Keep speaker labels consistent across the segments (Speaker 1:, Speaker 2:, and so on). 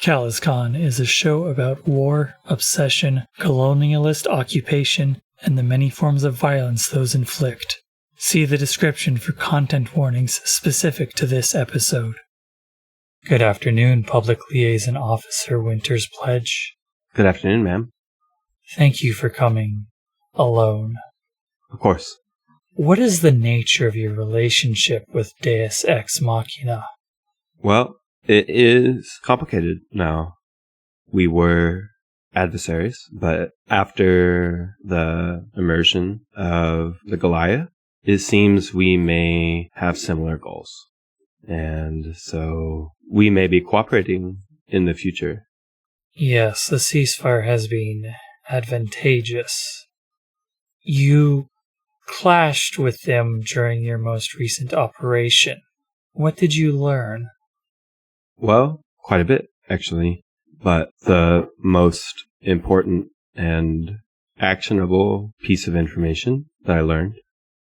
Speaker 1: CalazCon is a show about war, obsession, colonialist occupation, and the many forms of violence those inflict. See the description for content warnings specific to this episode. Good afternoon, Public Liaison Officer Winter's Pledge.
Speaker 2: Good afternoon, ma'am.
Speaker 1: Thank you for coming alone.
Speaker 2: Of course.
Speaker 1: What is the nature of your relationship with Deus Ex Machina?
Speaker 2: Well, it is complicated now. We were adversaries, but after the immersion of the Goliath, it seems we may have similar goals. And so we may be cooperating in the future.
Speaker 1: Yes, the ceasefire has been advantageous. You clashed with them during your most recent operation. What did you learn?
Speaker 2: Well, quite a bit, actually. But the most important and actionable piece of information that I learned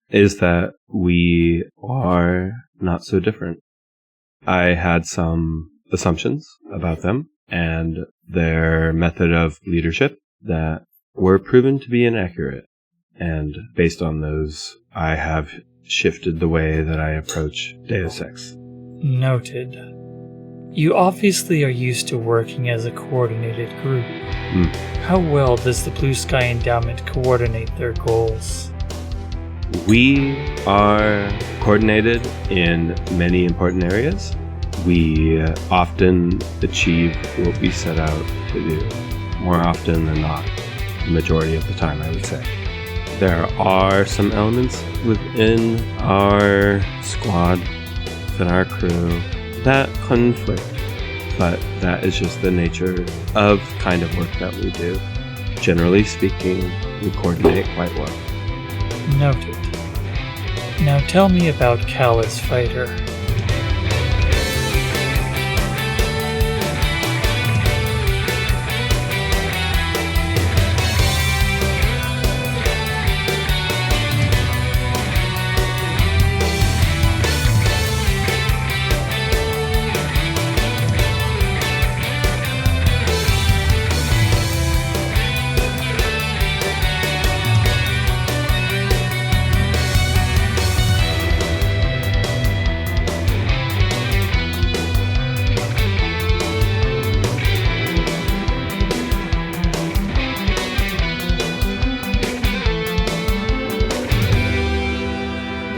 Speaker 2: is that we are not so different. I had some assumptions about them and their method of leadership that were proven to be inaccurate. And based on those, I have shifted the way that I approach Deus Ex.
Speaker 1: Noted. You obviously are used to working as a coordinated group. How well does the Blue Sky Endowment coordinate their goals?
Speaker 2: We are coordinated in many important areas. We often achieve what we set out to do, more often than not, the majority of the time, I would say. There are some elements within our squad, within our crew, that conflict, but that is just the nature of kind of work that we do. Generally speaking, we coordinate quite well.
Speaker 1: Noted. Now tell me about Calaz Fighter.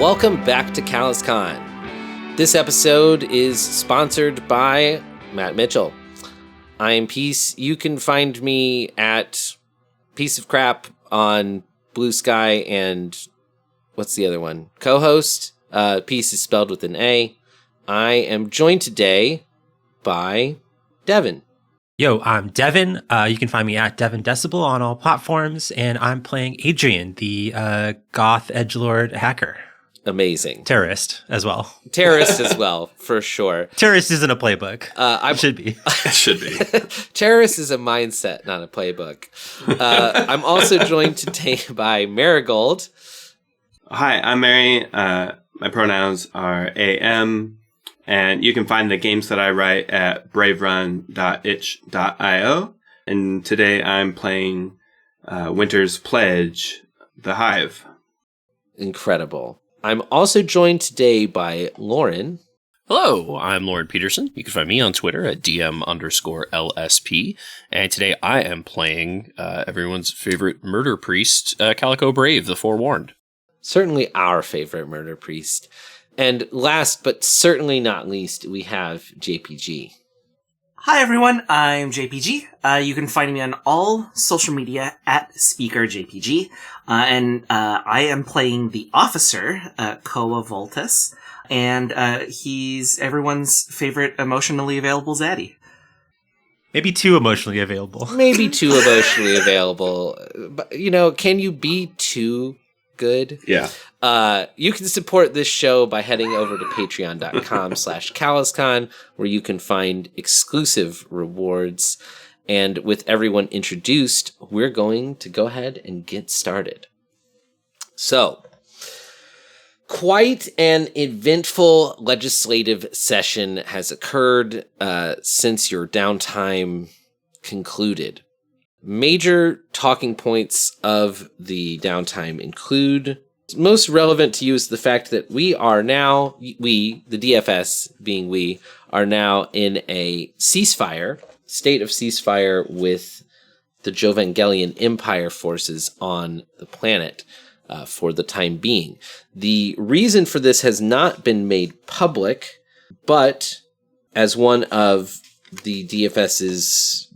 Speaker 3: Welcome back to CalazCon. This episode is sponsored by Matt Mitchell. I am Peace. You can find me at Piece of Crap on Blue Sky and what's the other one? Co-host. Peace is spelled with an A. I am joined today by Devin.
Speaker 4: Yo, I'm Devin. You can find me at Devin Decibel on all platforms, and I'm playing Adrian, the goth edgelord hacker.
Speaker 3: Amazing.
Speaker 4: Terrorist as well.
Speaker 3: Terrorist as well, for sure.
Speaker 4: Terrorist isn't a playbook. It should be.
Speaker 2: It should be.
Speaker 3: Terrorist is a mindset, not a playbook. I'm also joined today by Marigold.
Speaker 2: Hi, I'm Mary. My pronouns are AM, and you can find the games that I write at braverun.itch.io. And today I'm playing Winter's Pledge, The Hive.
Speaker 3: Incredible. I'm also joined today by Lauren.
Speaker 5: Hello, I'm Lauren Peterson. You can find me on Twitter at DM_LSP. And today I am playing everyone's favorite murder priest, Calico Brave, the Forewarned.
Speaker 3: Certainly our favorite murder priest. And last but certainly not least, we have JPG.
Speaker 6: Hi everyone, I'm JPG. You can find me on all social media at SpeakerJPG. And I am playing the officer, Koa Voltus. And he's everyone's favorite emotionally available zaddy.
Speaker 4: Maybe too emotionally available.
Speaker 3: Maybe too emotionally available. But, you know, can you be too good?
Speaker 2: Yeah.
Speaker 3: You can support this show by heading over to patreon.com/CalazCon, where you can find exclusive rewards. And with everyone introduced, we're going to go ahead and get started. So, Quite an eventful legislative session has occurred since your downtime concluded. Major talking points of the downtime include, most relevant to you is the fact that we, the DFS being we, are now in a state of ceasefire with the Jovangelian Empire forces on the planet for the time being. The reason for this has not been made public, but as one of the DFS's,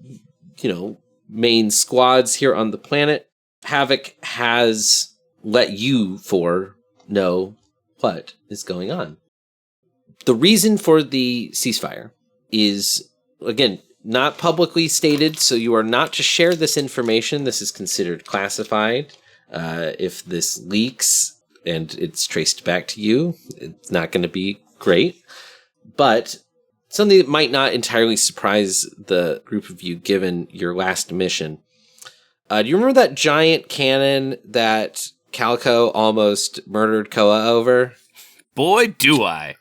Speaker 3: main squads here on the planet, Havoc has let you know what is going on. The reason for the ceasefire is, again, not publicly stated, so you are not to share this information. This is considered classified. If this leaks and it's traced back to you, it's not going to be great. But something that might not entirely surprise the group of you given your last mission. Do you remember that giant cannon that Calico almost murdered Koa over?
Speaker 5: Boy, do I.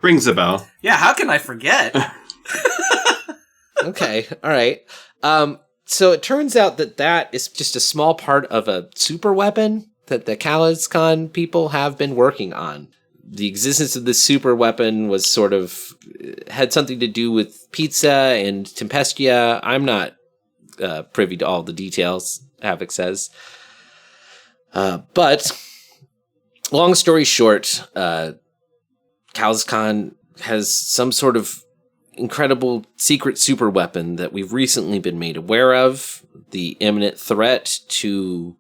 Speaker 2: Rings a bell.
Speaker 6: Yeah, how can I forget?
Speaker 3: Okay, all right. So it turns out that is just a small part of a super weapon that the CalazCon people have been working on. The existence of this super weapon was had something to do with pizza and Tempestia. I'm not privy to all the details, Havoc says. But long story short, CalazCon has some sort of incredible secret super weapon that we've recently been made aware of. The imminent threat to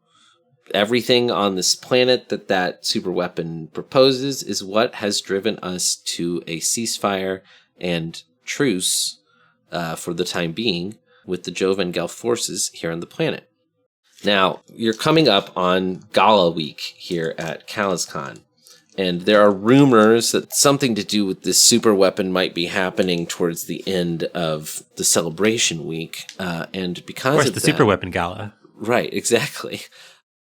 Speaker 3: everything on this planet that super weapon proposes is what has driven us to a ceasefire and truce for the time being with the Jovangel forces here on the planet. Now, you're coming up on Gala Week here at CalazCon, and there are rumors that something to do with this super weapon might be happening towards the end of the celebration week, and because of
Speaker 4: the
Speaker 3: that,
Speaker 4: super weapon gala.
Speaker 3: Right, exactly.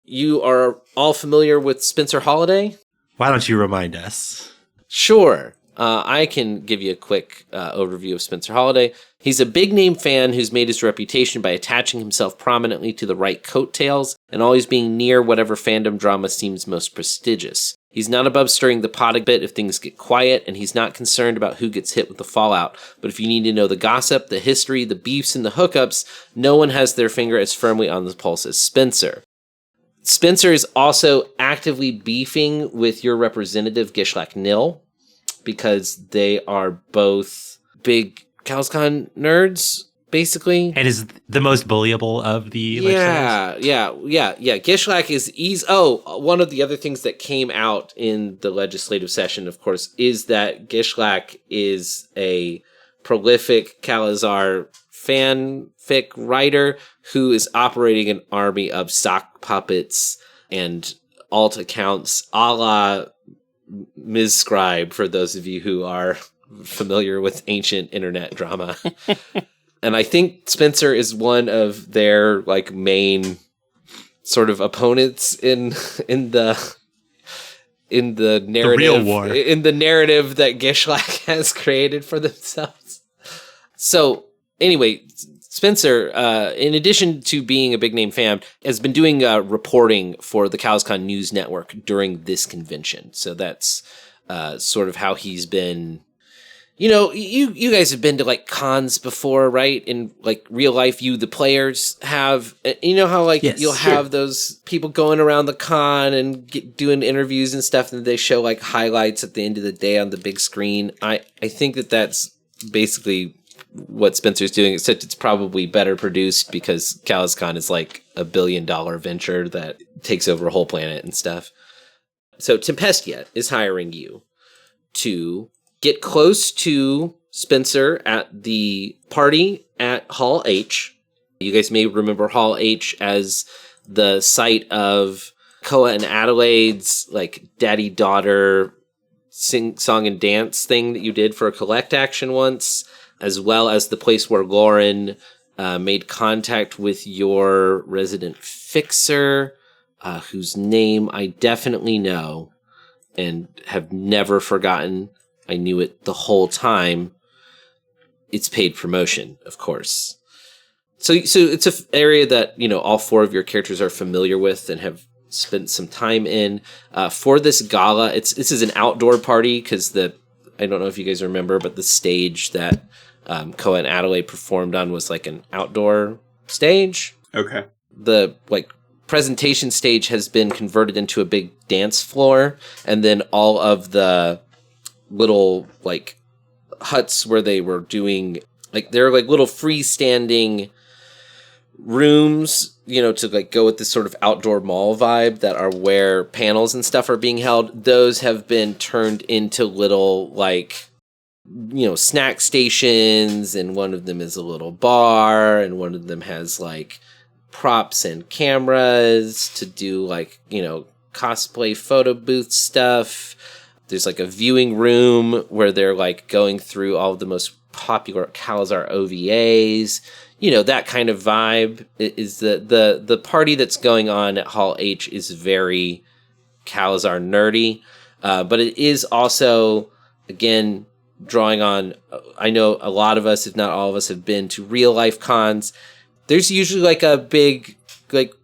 Speaker 3: You are all familiar with Spencer Holiday?
Speaker 4: Why don't you remind us?
Speaker 3: Sure. I can give you a quick overview of Spencer Holiday. He's a big-name fan who's made his reputation by attaching himself prominently to the right coattails and always being near whatever fandom drama seems most prestigious. He's not above stirring the pot a bit if things get quiet, and he's not concerned about who gets hit with the fallout. But if you need to know the gossip, the history, the beefs, and the hookups, no one has their finger as firmly on the pulse as Spencer. Spencer is also actively beefing with your representative, Gishlak Nil, because they are both big CalazCon nerds, basically.
Speaker 4: And is the most bullyable of the legislators?
Speaker 3: Yeah. Gishlak is one of the other things that came out in the legislative session, of course, is that Gishlak is a prolific Calazar fanfic writer who is operating an army of sock puppets and alt accounts a la Ms. Scribe, for those of you who are familiar with ancient internet drama. And I think Spencer is one of their main sort of opponents in the narrative,
Speaker 4: the real war,
Speaker 3: in the narrative that Gishlak has created for themselves. So anyway, Spencer, in addition to being a big name fan, has been doing reporting for the CalazCon News Network during this convention. So that's sort of how he's been. You guys have been to cons before, right? In real life, you, the players, have. You know how
Speaker 4: yes,
Speaker 3: you'll have those people going around the con and doing interviews and stuff, and they show highlights at the end of the day on the big screen. I think that's basically what Spencer's doing, except it's probably better produced because CalazCon is $1 billion venture that takes over a whole planet and stuff. So Tempestia is hiring you to get close to Spencer at the party at Hall H. You guys may remember Hall H as the site of Koa and Adelaide's daddy-daughter song and dance thing that you did for a collect action once, as well as the place where Lauren made contact with your resident fixer whose name I definitely know and have never forgotten. I knew it the whole time. It's paid promotion, of course. So it's an area that, all 4 of your characters are familiar with and have spent some time in. For this gala, this is an outdoor party because I don't know if you guys remember, but the stage that Koa and Adelaide performed on was like an outdoor stage.
Speaker 2: Okay.
Speaker 3: The presentation stage has been converted into a big dance floor, and then all of the little huts where they were doing they're little freestanding rooms, to go with this sort of outdoor mall vibe that are where panels and stuff are being held. Those have been turned into little snack stations, and one of them is a little bar, and one of them has props and cameras to do cosplay photo booth stuff. There's a viewing room where they're going through all of the most popular CalazCon OVAs. That kind of vibe is the party that's going on at Hall H is very CalazCon nerdy. But it is also, again, drawing on, I know a lot of us, if not all of us, have been to real life cons. There's usually a big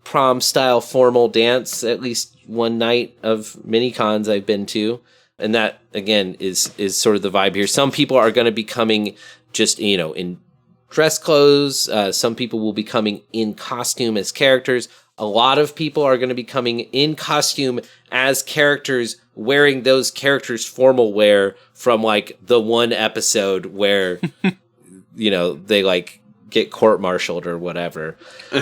Speaker 3: prom style formal dance at least one night of mini cons I've been to. And that, again, is sort of the vibe here. Some people are going to be coming just, in dress clothes. Some people will be coming in costume as characters. A lot of people are going to be coming in costume as characters, wearing those characters' formal wear from the one episode where, they get court-martialed or whatever.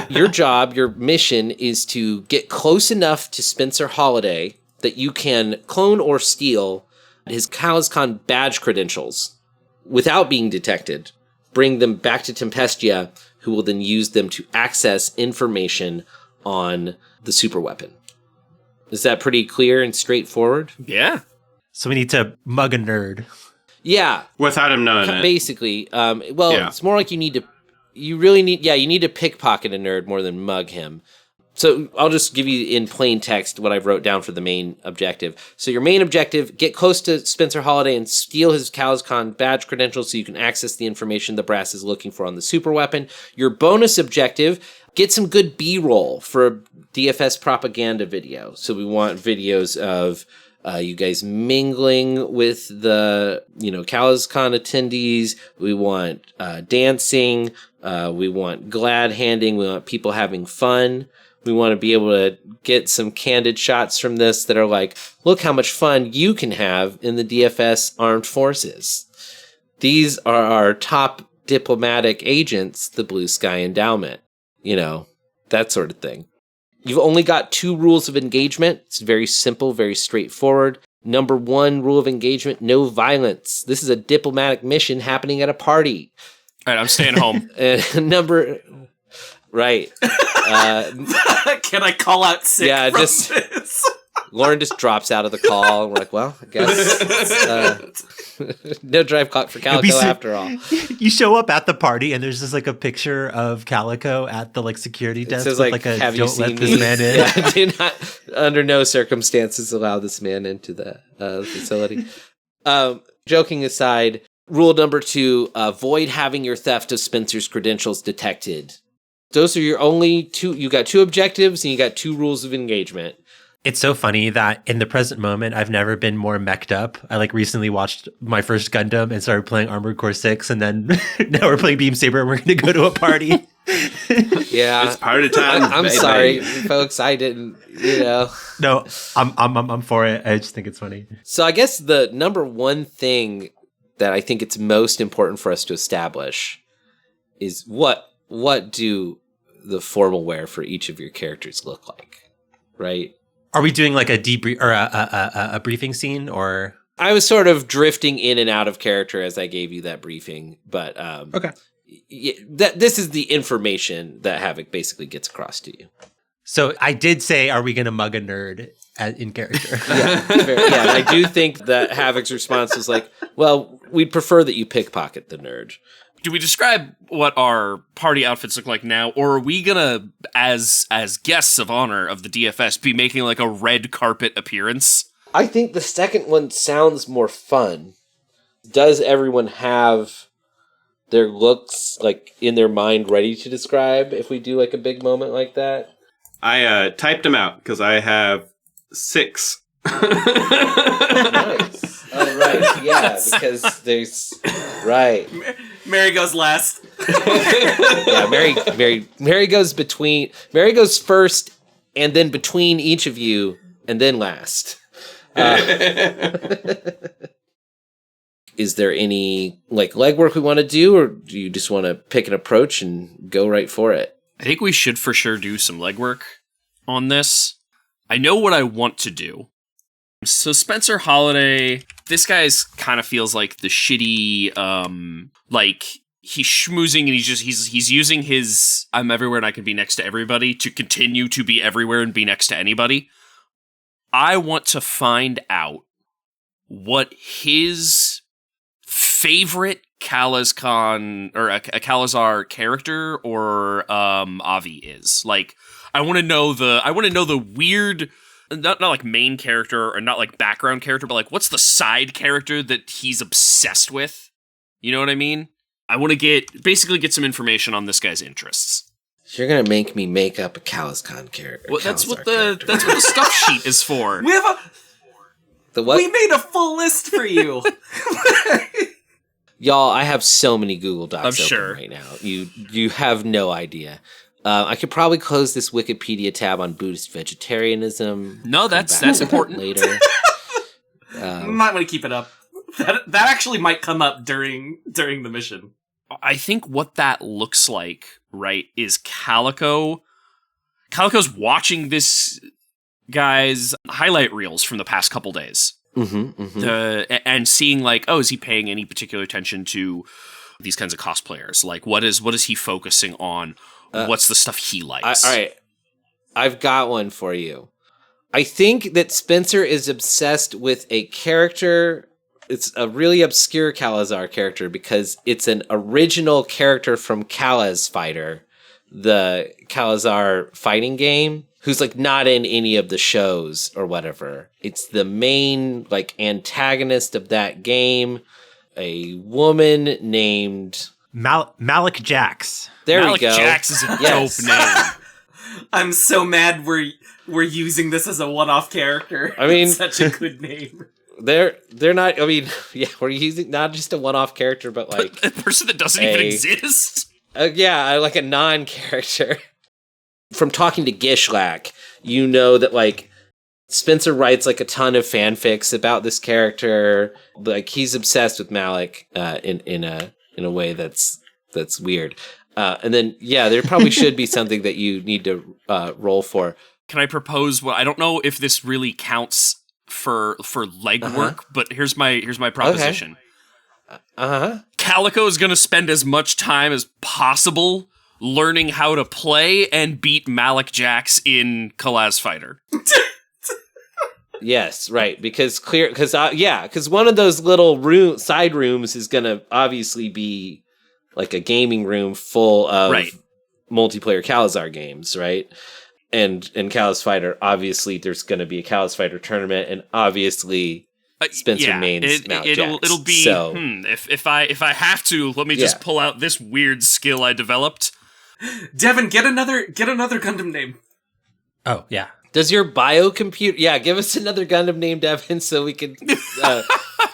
Speaker 3: Your job, your mission is to get close enough to Spencer Holiday that you can clone or steal his CalazCon badge credentials without being detected, bring them back to Tempestia, who will then use them to access information on the superweapon. Is that pretty clear and straightforward?
Speaker 5: Yeah.
Speaker 4: So we need to mug a nerd.
Speaker 3: Yeah.
Speaker 2: Without him knowing it.
Speaker 3: Basically. It's more like you need to pickpocket a nerd more than mug him. So I'll just give you in plain text what I've wrote down for the main objective. So your main objective, get close to Spencer Holiday and steal his CalazCon badge credentials so you can access the information the brass is looking for on the superweapon. Your bonus objective, get some good B-roll for a DFS propaganda video. So we want videos of you guys mingling with the, CalazCon attendees. We want dancing. We want glad handing. We want people having fun. We want to be able to get some candid shots from this that are look how much fun you can have in the DFS armed forces. These are our top diplomatic agents, the Blue Sky Endowment. That sort of thing. You've only got 2 rules of engagement. It's very simple, very straightforward. Number 1 rule of engagement, no violence. This is a diplomatic mission happening at a party.
Speaker 5: All right, I'm staying home.
Speaker 3: Right.
Speaker 6: Can I call out sick from this?
Speaker 3: Lauren just drops out of the call, and we're well, I guess no drive clock for Calico after all.
Speaker 4: You show up at the party, and there's just a picture of Calico at the security desk.
Speaker 3: It says
Speaker 4: with,
Speaker 3: have you
Speaker 4: don't
Speaker 3: seen
Speaker 4: let this man in.
Speaker 3: Yeah, do not, under no circumstances, allow this man into the facility. Joking aside, rule number 2: avoid having your theft of Spencer's credentials detected. Those are your only 2. You got 2 objectives, and you got 2 rules of engagement.
Speaker 4: It's so funny that in the present moment, I've never been more mech'd up. I recently watched my first Gundam and started playing Armored Core 6, and then now we're playing Beam Saber and we're going to go to a party.
Speaker 3: Yeah.
Speaker 2: It's part of time.
Speaker 3: I'm sorry, folks. I didn't,
Speaker 4: No, I'm for it. I just think it's funny.
Speaker 3: So I guess the number 1 thing that I think it's most important for us to establish is what do the formal wear for each of your characters look like, right?
Speaker 4: Are we doing a debrief or a briefing scene, or?
Speaker 3: I was sort of drifting in and out of character as I gave you that briefing, but
Speaker 4: okay.
Speaker 3: This is the information that Havoc basically gets across to you.
Speaker 4: So I did say, are we going to mug a nerd in character?
Speaker 3: Yeah, and I do think that Havoc's response was well, we'd prefer that you pickpocket the nerd.
Speaker 5: do we describe what our party outfits look like now, or are we gonna, as guests of honor of the DFS, be making like a red carpet appearance?
Speaker 3: I think the second one sounds more fun. Does everyone have their looks like in their mind ready to describe if we do like a big moment like that?
Speaker 2: I typed them out because I have 6.
Speaker 3: Nice. Oh, right. Yeah, because there's... Right.
Speaker 6: Mary goes last.
Speaker 3: Yeah, Mary goes between... Mary goes first, and then between each of you, and then last. Is there any, like, legwork we want to do, or do you just want to pick an approach and go right for it?
Speaker 5: I think we should for sure do some legwork on this. I know what I want to do. So Spencer Holiday, this guy's kind of feels like the shitty, like he's schmoozing and he's using his I'm everywhere and I can be next to everybody to continue to be everywhere and be next to anybody. I want to find out what his favorite CalazCon or a Calazar character or Avi is. Like, I want to know the weird, not like main character or not like background character, but like what's the side character that he's obsessed with? You know what I mean? I want to basically get some information on this guy's interests.
Speaker 3: You're gonna make me make up a CalazCon character.
Speaker 5: Well, that's what the stuff sheet is for.
Speaker 6: We have
Speaker 3: the what?
Speaker 6: We made a full list for you.
Speaker 3: Y'all, I have so many Google Docs
Speaker 5: I'm
Speaker 3: open
Speaker 5: sure.
Speaker 3: right now. You have no idea. I could probably close this Wikipedia tab on Buddhist vegetarianism.
Speaker 5: No, that's important.
Speaker 3: Later.
Speaker 6: Might want to keep it up. That actually might come up during the mission.
Speaker 5: I think what that looks like, right, is Calico. Calico's watching this guy's highlight reels from the past couple days. And seeing like, oh, is he paying any particular attention to these kinds of cosplayers? Like, what is he focusing on? What's the stuff he likes?
Speaker 3: All right, I've got one for you. I think that Spencer is obsessed with a character. It's a really obscure Calazar character because it's an original character from Calaz Fighter, the Calazar fighting game, who's like not in any of the shows or whatever. It's the main like antagonist of that game, a woman named
Speaker 4: Malik Jax.
Speaker 3: There
Speaker 5: Malik
Speaker 3: we go.
Speaker 5: Jax is a dope name.
Speaker 6: I'm so mad we're using this as a one-off character.
Speaker 3: I mean,
Speaker 6: it's such a good name.
Speaker 3: They're not. I mean, yeah, we're using not just a one-off character, but like
Speaker 5: a person that doesn't even exist.
Speaker 3: Yeah, like a non-character. From talking to Gishlak, you know that like Spencer writes like a ton of fanfics about this character. Like he's obsessed with Malik in a way that's weird. And then yeah, there probably should be something that you need to roll for.
Speaker 5: Can I propose? Well, I don't know if this really counts for legwork, but here's my proposition. Calico is going to spend as much time as possible learning how to play and beat Malik Jax in Calaz Fighter.
Speaker 3: Yes, right. Because one of those little side rooms is going to obviously be like a gaming room full of multiplayer Calazar games, right? And in Calaz Fighter, obviously there's going to be a Calaz Fighter tournament, and obviously Spencer mains Malik Jax.
Speaker 5: It'll be
Speaker 3: so.
Speaker 5: If I have to, let me just pull out this weird skill I developed.
Speaker 6: Devin, get another Gundam name.
Speaker 4: Oh, yeah.
Speaker 3: Does your biocomputer... Yeah, give us another Gundam name, Devin, so we can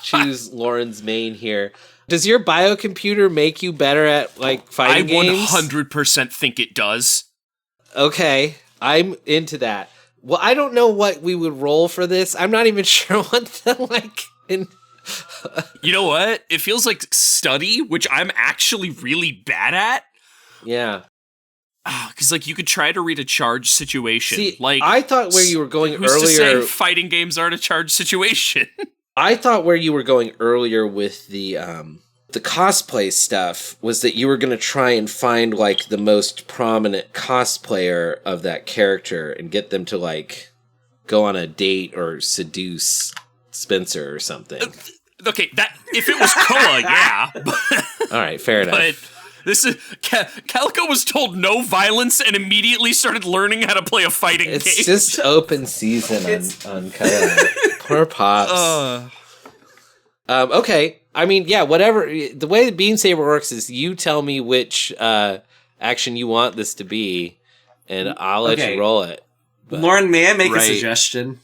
Speaker 3: choose Lauren's main here. Does your biocomputer make you better at, like, fighting games?
Speaker 5: I 100% think it does.
Speaker 3: Okay, I'm into that. Well, I don't know what we would roll for this. I'm not even sure what the, like...
Speaker 5: You know what? It feels like study, which I'm actually really bad at.
Speaker 3: Yeah.
Speaker 5: Because like you could try to read a charged situation.
Speaker 3: See,
Speaker 5: like
Speaker 3: I thought where you were going
Speaker 5: who's
Speaker 3: earlier.
Speaker 5: To say fighting games aren't a charged situation?
Speaker 3: I thought where you were going earlier with the cosplay stuff was that you were going to try and find like the most prominent cosplayer of that character and get them to like go on a date or seduce Spencer or something.
Speaker 5: Okay, that if it was Koa, yeah.
Speaker 3: All right, fair enough.
Speaker 5: But this is Calico was told no violence and immediately started learning how to play a fighting game.
Speaker 3: It's just open season on Koa. Poor Pops. Okay. I mean, yeah, whatever. The way the Beam Saber works is you tell me which action you want this to be, and I'll let you roll it. But,
Speaker 6: Lauren, may I make a suggestion?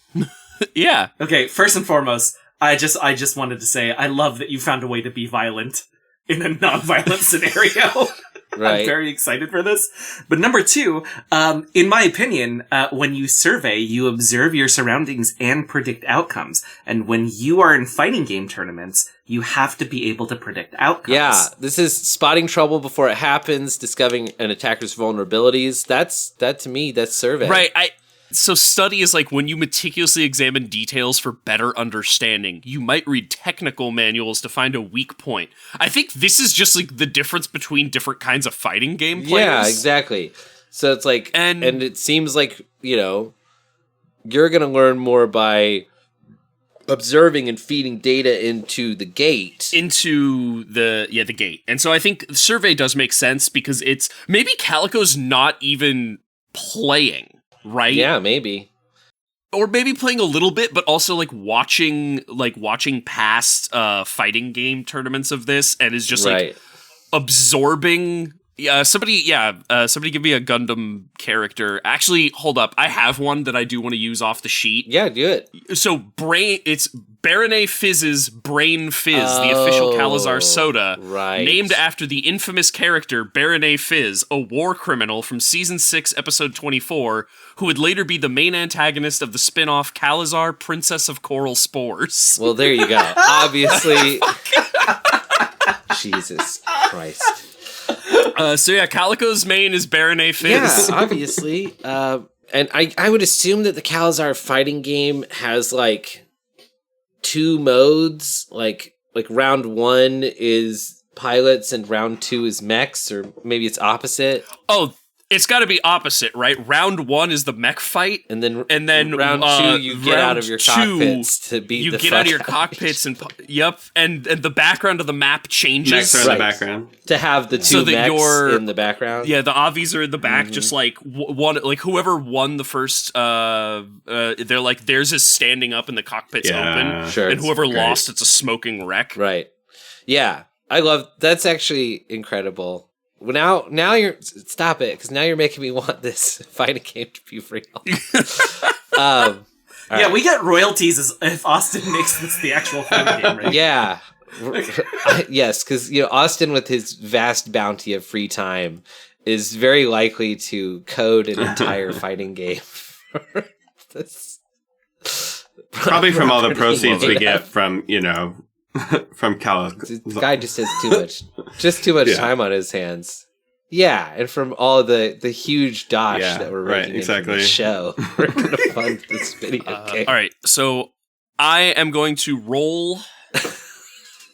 Speaker 5: Yeah.
Speaker 6: Okay, first and foremost, I just wanted to say I love that you found a way to be violent in a non-violent scenario.
Speaker 3: Right.
Speaker 6: I'm very excited for this. But number two, in my opinion, when you survey, you observe your surroundings and predict outcomes. And when you are in fighting game tournaments, you have to be able to predict outcomes.
Speaker 3: Yeah, this is spotting trouble before it happens, discovering an attacker's vulnerabilities. That to me, that's survey.
Speaker 5: Right. So study is like when you meticulously examine details for better understanding. You might read technical manuals to find a weak point. I think this is just like the difference between different kinds of fighting game players.
Speaker 3: Yeah, exactly. So it's like, and it seems like, you're going to learn more by observing and feeding data into the gate.
Speaker 5: Into the gate. And so I think the survey does make sense because it's maybe Calico's not even playing. Right?
Speaker 3: Yeah, maybe.
Speaker 5: Or maybe playing a little bit, but also watching past fighting game tournaments of this, and is just absorbing. Yeah, somebody give me a Gundam character. Actually, hold up, I have one that I do want to use off the sheet.
Speaker 3: Yeah, do it.
Speaker 5: So it's Baronet Fizz's Brain Fizz, the official Calazar soda, named after the infamous character Baronet Fizz, a war criminal from Season 6, Episode 24, who would later be the main antagonist of the spin-off Calazar, Princess of Coral Spores.
Speaker 3: Well, there you go. Obviously. Jesus Christ.
Speaker 5: Calico's main is Baronet Fizz.
Speaker 3: Yeah, obviously. And I would assume that the Calazar fighting game has, two modes. Like round 1 is pilots and round 2 is mechs, or maybe it's opposite.
Speaker 5: Oh, it's got to be opposite, right? Round 1 is the mech fight,
Speaker 3: and then round 2 you get out of your cockpits to beat the fuck.
Speaker 5: You get out of your cockpits and the background of the map changes.
Speaker 2: Mechs are in the background
Speaker 3: to have the two mechs in the background.
Speaker 5: Yeah, the Avis are in the back, just one. Whoever won the first, they're theirs is standing up and the cockpit's open,
Speaker 3: sure,
Speaker 5: and whoever lost, it's a smoking wreck.
Speaker 3: Right. Yeah, I love. That's actually incredible. Well, now you're stop it, because now you're making me want this fighting game to be real.
Speaker 6: Yeah, we get royalties if Austin makes this the actual fighting game, right?
Speaker 3: Yeah, yes, because Austin, with his vast bounty of free time, is very likely to code an entire fighting game.
Speaker 2: Probably from all the proceeds we get from from
Speaker 3: The guy just has too much time on his hands. Yeah, and from all the huge dosh that we're making from the show, we're going to fund this video game.
Speaker 5: All right, so I am going to roll.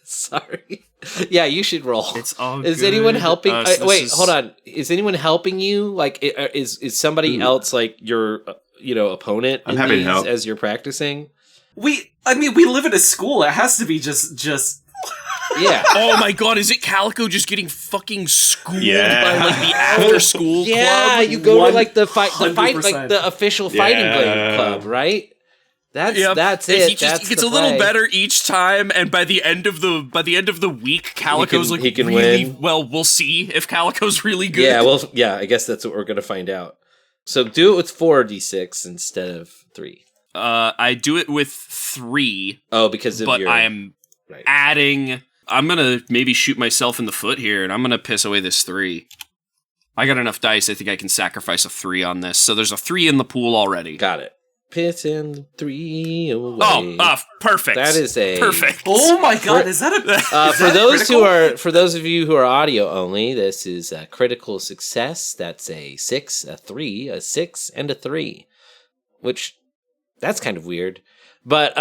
Speaker 3: Sorry. Yeah, you should roll.
Speaker 5: It's all
Speaker 3: Is
Speaker 5: good.
Speaker 3: anyone helping? Hold on. Is anyone helping you? Is somebody else your opponent
Speaker 2: I'm happy to help
Speaker 3: as you're practicing?
Speaker 6: We live in a school. It has to be just.
Speaker 3: Yeah.
Speaker 5: Oh my god, is it Calico just getting fucking schooled by the after school club?
Speaker 3: Yeah, you go to the fight, the official fighting game club, right? That's it.
Speaker 5: It gets a little better each time, and by the end of the week, Calico's
Speaker 3: he can
Speaker 5: really
Speaker 3: win.
Speaker 5: Well, we'll see if Calico's really good.
Speaker 3: Yeah, I guess that's what we're gonna find out. So do it with 4d6 instead of 3.
Speaker 5: I do it with 3.
Speaker 3: Oh, because of
Speaker 5: I am adding. I'm gonna maybe shoot myself in the foot here, and I'm gonna piss away this 3. I got enough dice. I think I can sacrifice a 3 on this. So there's a 3 in the pool already.
Speaker 3: Got it. Pissing 3 away.
Speaker 5: Oh, perfect.
Speaker 3: That is
Speaker 5: perfect.
Speaker 6: Oh my god, is that a
Speaker 3: for those of you who are audio only, this is a critical success. That's a 6, a 3, a 6, and a 3, which that's kind of weird. But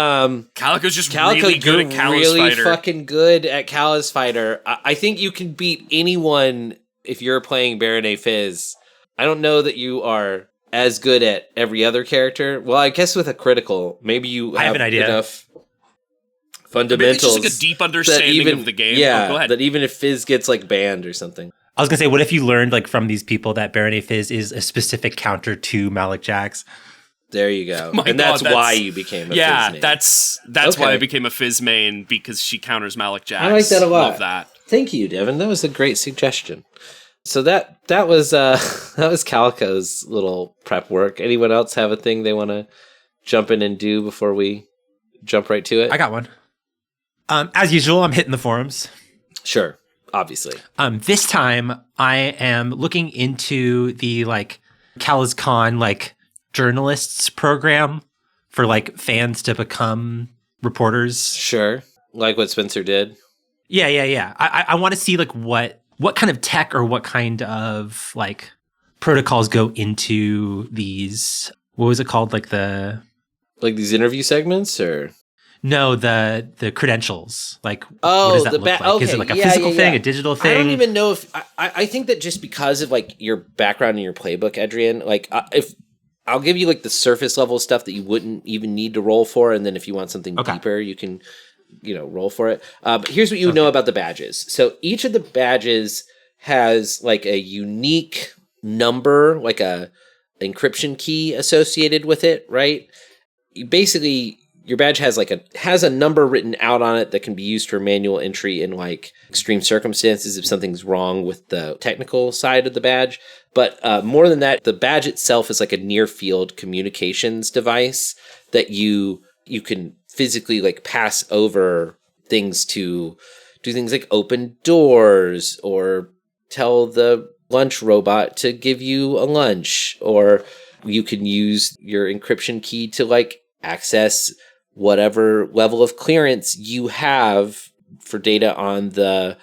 Speaker 5: Calico's just really good at Calaz
Speaker 3: really
Speaker 5: Fighter.
Speaker 3: Fucking good at Calaz Fighter. I think you can beat anyone if you're playing Baronet Fizz. I don't know that you are as good at every other character. Well, I guess with a critical, maybe you have
Speaker 4: an idea.
Speaker 3: enough fundamentals.
Speaker 5: It's just like a deep understanding of the game.
Speaker 3: Yeah,
Speaker 5: go ahead.
Speaker 3: that even if Fizz gets like banned or something.
Speaker 4: I was gonna say, what if you learned like from these people that Baronet Fizz is a specific counter to Malik Jax?
Speaker 3: There you go.
Speaker 5: My
Speaker 3: and
Speaker 5: God,
Speaker 3: that's why you became a Fizz main.
Speaker 5: that's why I became a Fizz main, because she counters Malik Jax.
Speaker 3: I like that a lot.
Speaker 5: Love that.
Speaker 3: Thank you, Devin. That was a great suggestion. So that was that was Calico's little prep work. Anyone else have a thing they want to jump in and do before we jump right to it?
Speaker 4: I got one. As usual, I'm hitting the forums.
Speaker 3: Sure, obviously.
Speaker 4: This time I am looking into the like CalazCon like journalists program for like fans to become reporters.
Speaker 3: Sure, like what Spencer did.
Speaker 4: Yeah. I want to see like what kind of tech or what kind of like protocols go into these. What was it called? Like
Speaker 3: these interview segments, or
Speaker 4: no, the credentials. Like,
Speaker 3: what
Speaker 4: does that look like?
Speaker 3: Okay.
Speaker 4: Is it like a physical thing, a digital thing?
Speaker 3: I don't even know if I think that just because of like your background in your playbook, Adrian, like if I'll give you like the surface level stuff that you wouldn't even need to roll for, and then if you want something deeper, you can roll for it. But here's what you know about the badges. So each of the badges has like a unique number, like a encryption key associated with it, right? Your badge has a number written out on it that can be used for manual entry in like extreme circumstances if something's wrong with the technical side of the badge. But more than that, the badge itself is like a near field communications device that you can physically like pass over things to do things like open doors or tell the lunch robot to give you a lunch, or you can use your encryption key to like access whatever level of clearance you have for data on the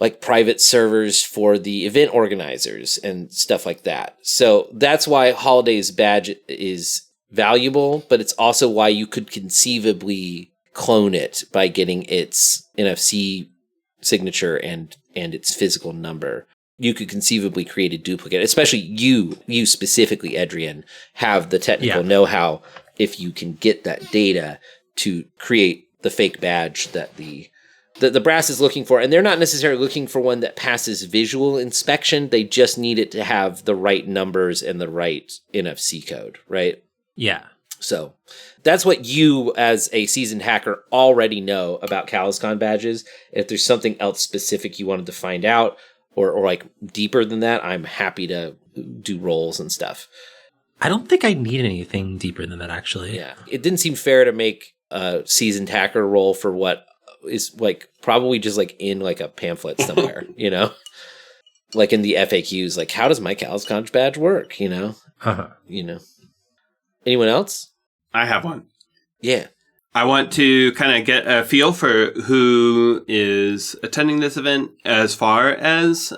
Speaker 3: like private servers for the event organizers and stuff like that. So that's why Holiday's badge is valuable, but it's also why you could conceivably clone it by getting its NFC signature and its physical number. You could conceivably create a duplicate, especially you specifically, Adrian, have the technical know-how if you can get that data to create the fake badge that the brass is looking for. And they're not necessarily looking for one that passes visual inspection. They just need it to have the right numbers and the right NFC code, right?
Speaker 4: Yeah.
Speaker 3: So that's what you as a seasoned hacker already know about CalazCon badges. If there's something else specific you wanted to find out or like deeper than that, I'm happy to do rolls and stuff.
Speaker 4: I don't think I need anything deeper than that, actually.
Speaker 3: Yeah. It didn't seem fair to make a seasoned hacker roll for what is like probably just like in like a pamphlet somewhere, like in the FAQs, like how does my CalazCon badge work? Anyone else?
Speaker 2: I have one.
Speaker 3: Yeah.
Speaker 2: I want to kind of get a feel for who is attending this event as far as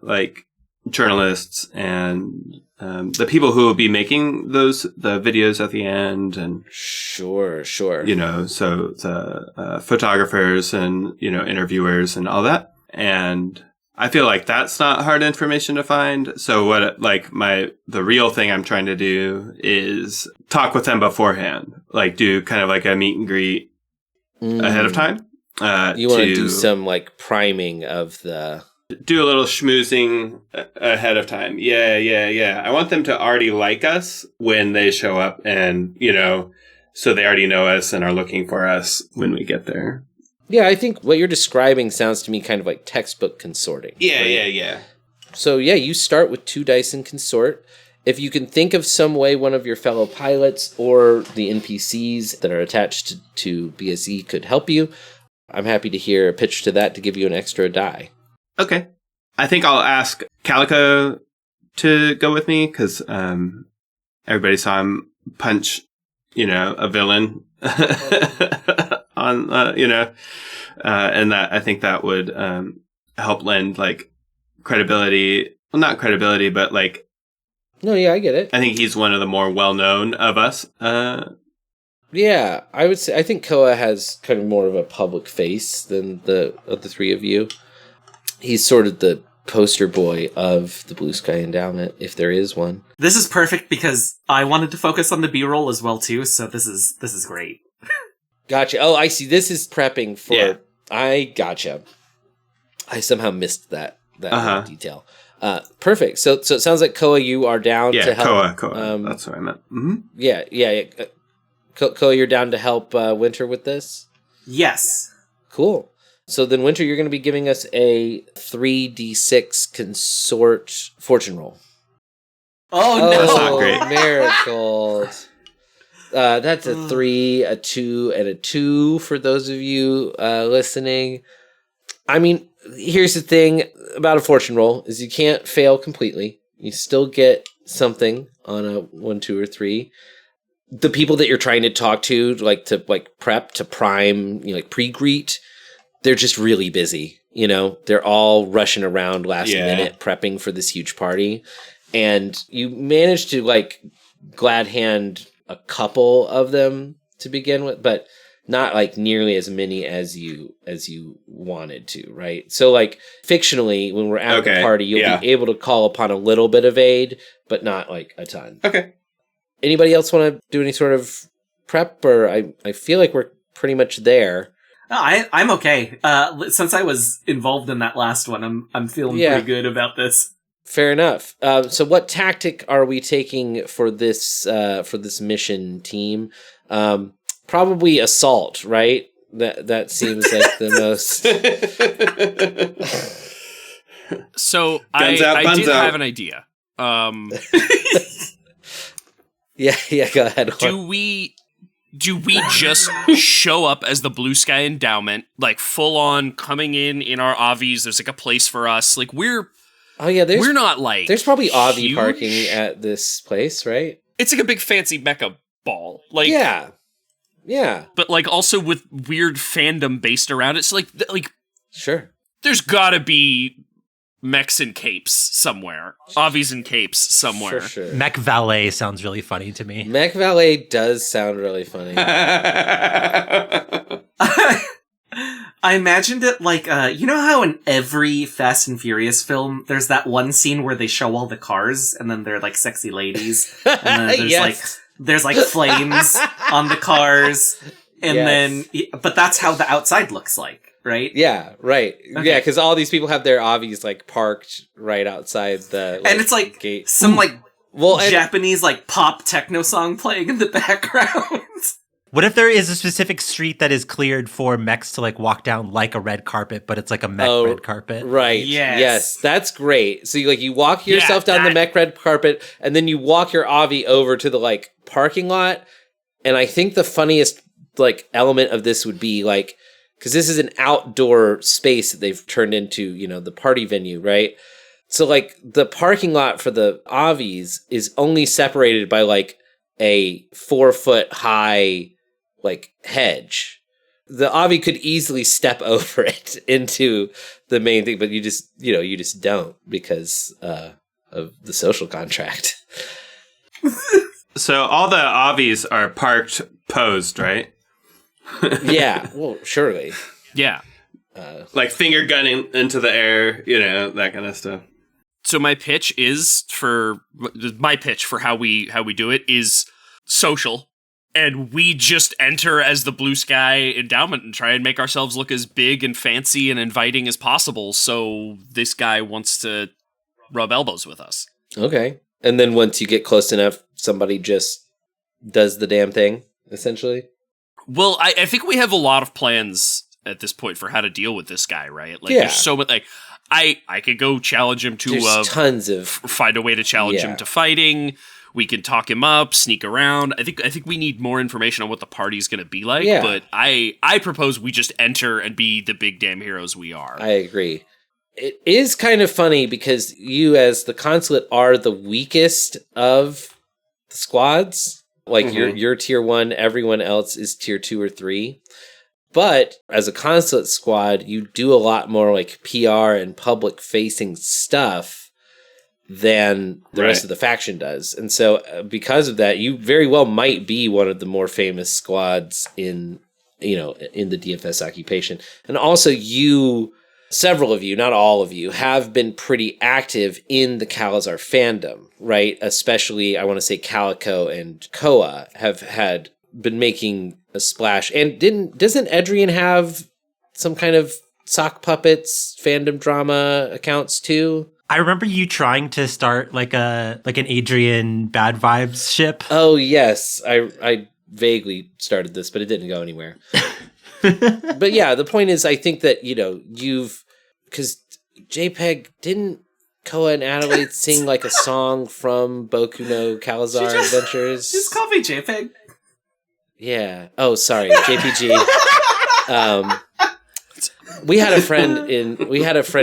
Speaker 2: like journalists and the people who will be making the videos at the end, and
Speaker 3: sure,
Speaker 2: so the photographers and interviewers and all that. And I feel like that's not hard information to find. So what the real thing I'm trying to do is talk with them beforehand, like do kind of like a meet and greet ahead of time.
Speaker 3: You want to do some like priming of the.
Speaker 2: Do a little schmoozing ahead of time. Yeah. I want them to already like us when they show up, and, so they already know us and are looking for us when we get there.
Speaker 3: Yeah, I think what you're describing sounds to me kind of like textbook consorting.
Speaker 2: Yeah.
Speaker 3: So, you start with 2 dice in consort. If you can think of some way one of your fellow pilots or the NPCs that are attached to BSE could help you, I'm happy to hear a pitch to that to give you an extra die.
Speaker 2: Okay. I think I'll ask Calico to go with me because everybody saw him punch, a villain on, and that I think that would help lend like credibility. Well, not credibility, but like.
Speaker 3: No, yeah, I get it.
Speaker 2: I think he's one of the more well-known of us.
Speaker 3: Yeah, I would say I think Koa has kind of more of a public face than the 3 of you. He's sort of the poster boy of the Blue Sky Endowment, if there is one.
Speaker 6: This is perfect because I wanted to focus on the B-roll as well too, so this is great.
Speaker 3: Gotcha. Oh, I see. This is prepping for...
Speaker 2: Yeah.
Speaker 3: I gotcha. I somehow missed that detail. Perfect. So it sounds like Koa, you are down to help.
Speaker 2: Koa. That's what I meant. Mm-hmm.
Speaker 3: Yeah. Koa, you're down to help Winter with this?
Speaker 6: Yes.
Speaker 3: Cool. So then, Winter, you're going to be giving us a 3d6 consort fortune roll.
Speaker 6: Oh, no.
Speaker 2: That's not great.
Speaker 3: Miracles. That's a 3, a 2, and a 2 for those of you listening. I mean, here's the thing about a fortune roll is you can't fail completely. You still get something on a 1, 2, or 3. The people that you're trying to talk to prep, to prime, pre-greet, they're just really busy. They're all rushing around last minute prepping for this huge party. And you manage to glad hand a couple of them to begin with, but not nearly as many as you wanted to, right? So fictionally, when we're at the party, you'll be able to call upon a little bit of aid, but not a ton.
Speaker 2: Okay. Anybody
Speaker 3: else want to do any sort of prep, or I feel like we're pretty much there.
Speaker 6: No, I'm okay. Since I was involved in that last one, I'm feeling pretty good about this.
Speaker 3: Fair enough. So what tactic are we taking for this mission, team? Probably assault, right? That seems like the most.
Speaker 5: So
Speaker 2: Guns out,
Speaker 5: I
Speaker 2: buns
Speaker 5: did
Speaker 2: out.
Speaker 5: have an idea.
Speaker 3: Yeah. Go ahead.
Speaker 5: Do we just show up as the Blue Sky Endowment, full on coming in our Avis? There's a place for us. We're not
Speaker 3: there's probably Avi
Speaker 5: huge
Speaker 3: parking at this place, right?
Speaker 5: It's a big fancy mecha ball.
Speaker 3: Yeah.
Speaker 5: But also with weird fandom based around it. So
Speaker 3: Sure.
Speaker 5: There's gotta be mechs and capes somewhere. Avis and capes somewhere.
Speaker 3: For sure.
Speaker 4: Mech Valet sounds really funny to me.
Speaker 3: Mech Valet does sound really funny.
Speaker 6: I imagined it you know how in every Fast and Furious film, there's that one scene where they show all the cars, and then they're sexy ladies, and then there's there's flames on the cars, and but that's how the outside looks like, right?
Speaker 3: Yeah, right.
Speaker 6: Okay.
Speaker 3: Yeah, because all these people have their Avis parked right outside the
Speaker 6: and it's
Speaker 3: gate.
Speaker 6: Some
Speaker 3: and
Speaker 6: Japanese pop techno song playing in the background.
Speaker 4: What if there is a specific street that is cleared for mechs to walk down like a red carpet, but it's a mech red carpet?
Speaker 3: Right. Yes, that's great. So you walk yourself down the mech red carpet, and then you walk your Avi over to the parking lot. And I think the funniest element of this would be because this is an outdoor space that they've turned into the party venue, right? So the parking lot for the Avis is only separated by a 4-foot high hedge. The Avi could easily step over it into the main thing, but you just don't because of the social contract.
Speaker 2: So all the Avis are parked posed, right?
Speaker 3: Yeah, well, surely.
Speaker 5: Yeah.
Speaker 2: Finger gunning into the air, that kind of stuff.
Speaker 5: So my pitch for how we do it is social. And we just enter as the Blue Sky Endowment and try and make ourselves look as big and fancy and inviting as possible. So this guy wants to rub elbows with us.
Speaker 3: Okay. And then once you get close enough, somebody just does the damn thing, essentially?
Speaker 5: Well, I think we have a lot of plans at this point for how to deal with this guy, right?
Speaker 3: There's
Speaker 5: so much, I could go challenge him to
Speaker 3: there's tons of
Speaker 5: find a way to challenge him to fighting. We can talk him up, sneak around. I think we need more information on what the party's going to be like.
Speaker 3: Yeah.
Speaker 5: But I propose we just enter and be the big damn heroes we are.
Speaker 3: I agree. It is kind of funny because you, as the consulate, are the weakest of the squads. You're tier 1, everyone else is tier 2 or 3. But as a consulate squad, you do a lot more PR and public facing stuff than the rest of the faction does. And so because of that, you very well might be one of the more famous squads in the DFS occupation. And also several of you, not all of you, have been pretty active in the Calazar fandom, right? Especially, I want to say Calico and Koa have had been making a splash. And doesn't Edrian have some kind of sock puppets fandom drama accounts too?
Speaker 4: I remember you trying to start like an Adrian bad vibes ship.
Speaker 3: Oh yes, I vaguely started this, but it didn't go anywhere. But yeah, the point is, I think that because JPEG didn't Koa and Adelaide sing like a song from Boku no Calazar Adventures.
Speaker 6: Just call me JPEG.
Speaker 3: Yeah. Oh, sorry, JPG. We had a friend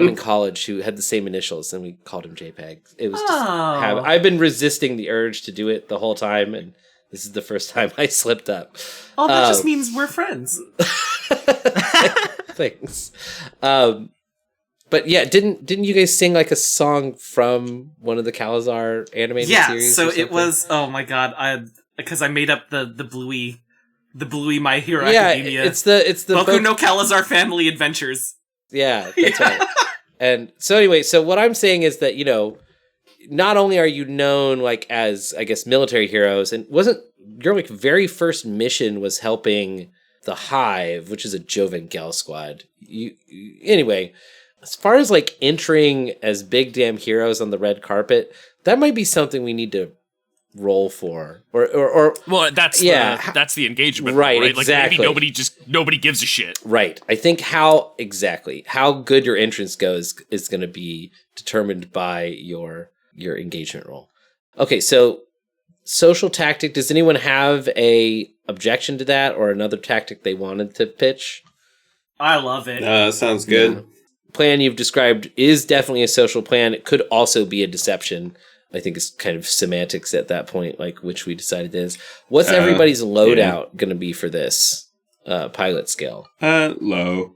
Speaker 3: in college who had the same initials, and we called him JPEG. It was just I've been resisting the urge to do it the whole time, and this is the first time I slipped up.
Speaker 6: Oh, that just means we're friends.
Speaker 3: Thanks. But yeah, didn't you guys sing like a song from one of the Calazar animated series?
Speaker 6: Yeah, so it was. Oh my god, because I made up the Bluey My Hero Academia.
Speaker 3: It's the
Speaker 6: Boku no Calazar Family Adventures.
Speaker 3: Yeah, that's right. And so anyway, so what I'm saying is that not only are you known like as, I guess, military heroes, and wasn't your like very first mission was helping the Hive, which is a Jovengel squad. Anyway, as far as like entering as big damn heroes on the red carpet, that might be something we need to roll for, or
Speaker 5: well, that's the engagement,
Speaker 3: right?
Speaker 5: Like
Speaker 3: exactly.
Speaker 5: maybe nobody gives a shit,
Speaker 3: right? I think how good your entrance goes is going to be determined by your engagement roll. Okay, so social tactic. Does anyone have a objection to that, or another tactic they wanted to pitch?
Speaker 6: I love it.
Speaker 2: Sounds good.
Speaker 3: Yeah. Plan you've described is definitely a social plan. It could also be a deception. I think it's kind of semantics at that point, like which we decided is. What's everybody's loadout going to be for this pilot scale?
Speaker 2: Low.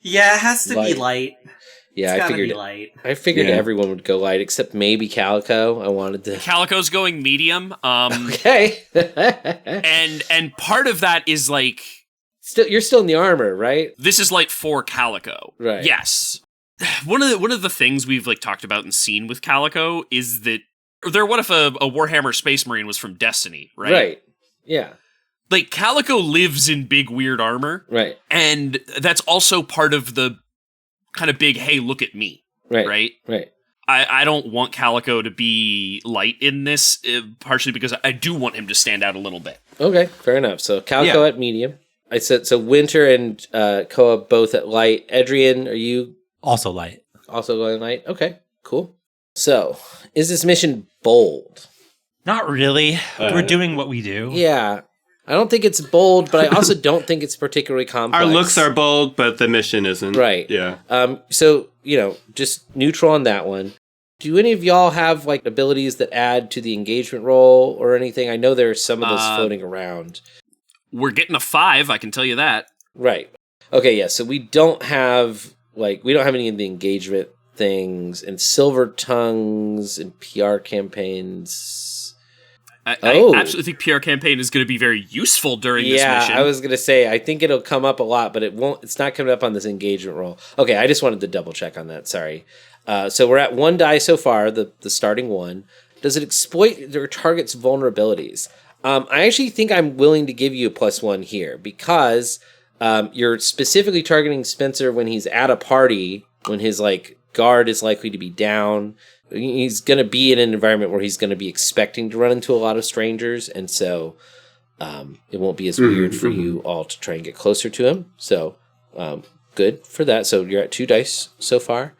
Speaker 6: Yeah, it has to be light.
Speaker 3: Yeah,
Speaker 6: it's
Speaker 3: I figured.
Speaker 6: Be light.
Speaker 3: I figured everyone would go light, except maybe Calico. I wanted to.
Speaker 5: Calico's going medium.
Speaker 3: Okay.
Speaker 5: and part of that is like
Speaker 3: you're still in the armor, right?
Speaker 5: This is light for Calico,
Speaker 3: right?
Speaker 5: Yes. One of the things we've like talked about and seen with Calico is that what if a Warhammer Space Marine was from Destiny, right?
Speaker 3: Right. Yeah.
Speaker 5: Like Calico lives in big weird armor,
Speaker 3: right? And
Speaker 5: that's also part of the kind of big, hey, look at me, right? I don't want Calico to be light in this, partially because I do want him to stand out a little bit.
Speaker 3: Okay, fair enough. So Calico at medium. I said so. Winter and Koa both at light. Adrian, are you
Speaker 4: also light? Also
Speaker 3: going light. Okay, cool. So, is this mission bold?
Speaker 4: Not really. We're doing what we do.
Speaker 3: Yeah. I don't think it's bold, but I also don't think it's particularly complex.
Speaker 2: Our looks are bold, but the mission isn't.
Speaker 3: Right.
Speaker 2: Yeah.
Speaker 3: So, just neutral on that one. Do any of y'all have like abilities that add to the engagement roll or anything? I know there's some of those floating around.
Speaker 5: We're getting a 5, I can tell you that.
Speaker 3: Right. Okay, yeah. So we don't have any of the engagement things and silver tongues and PR campaigns.
Speaker 5: I actually think PR campaign is going to be very useful during this mission.
Speaker 3: Yeah, I was going to say, I think it'll come up a lot, but it's not coming up on this engagement roll. Okay, I just wanted to double check on that. Sorry. So we're at 1 die so far, the starting one. Does it exploit their target's vulnerabilities? I actually think I'm willing to give you a +1 here because you're specifically targeting Spencer when he's at a party, when his guard is likely to be down. He's going to be in an environment where he's going to be expecting to run into a lot of strangers, and so it won't be as weird for you all to try and get closer to him. So good for that. So you're at 2 dice so far.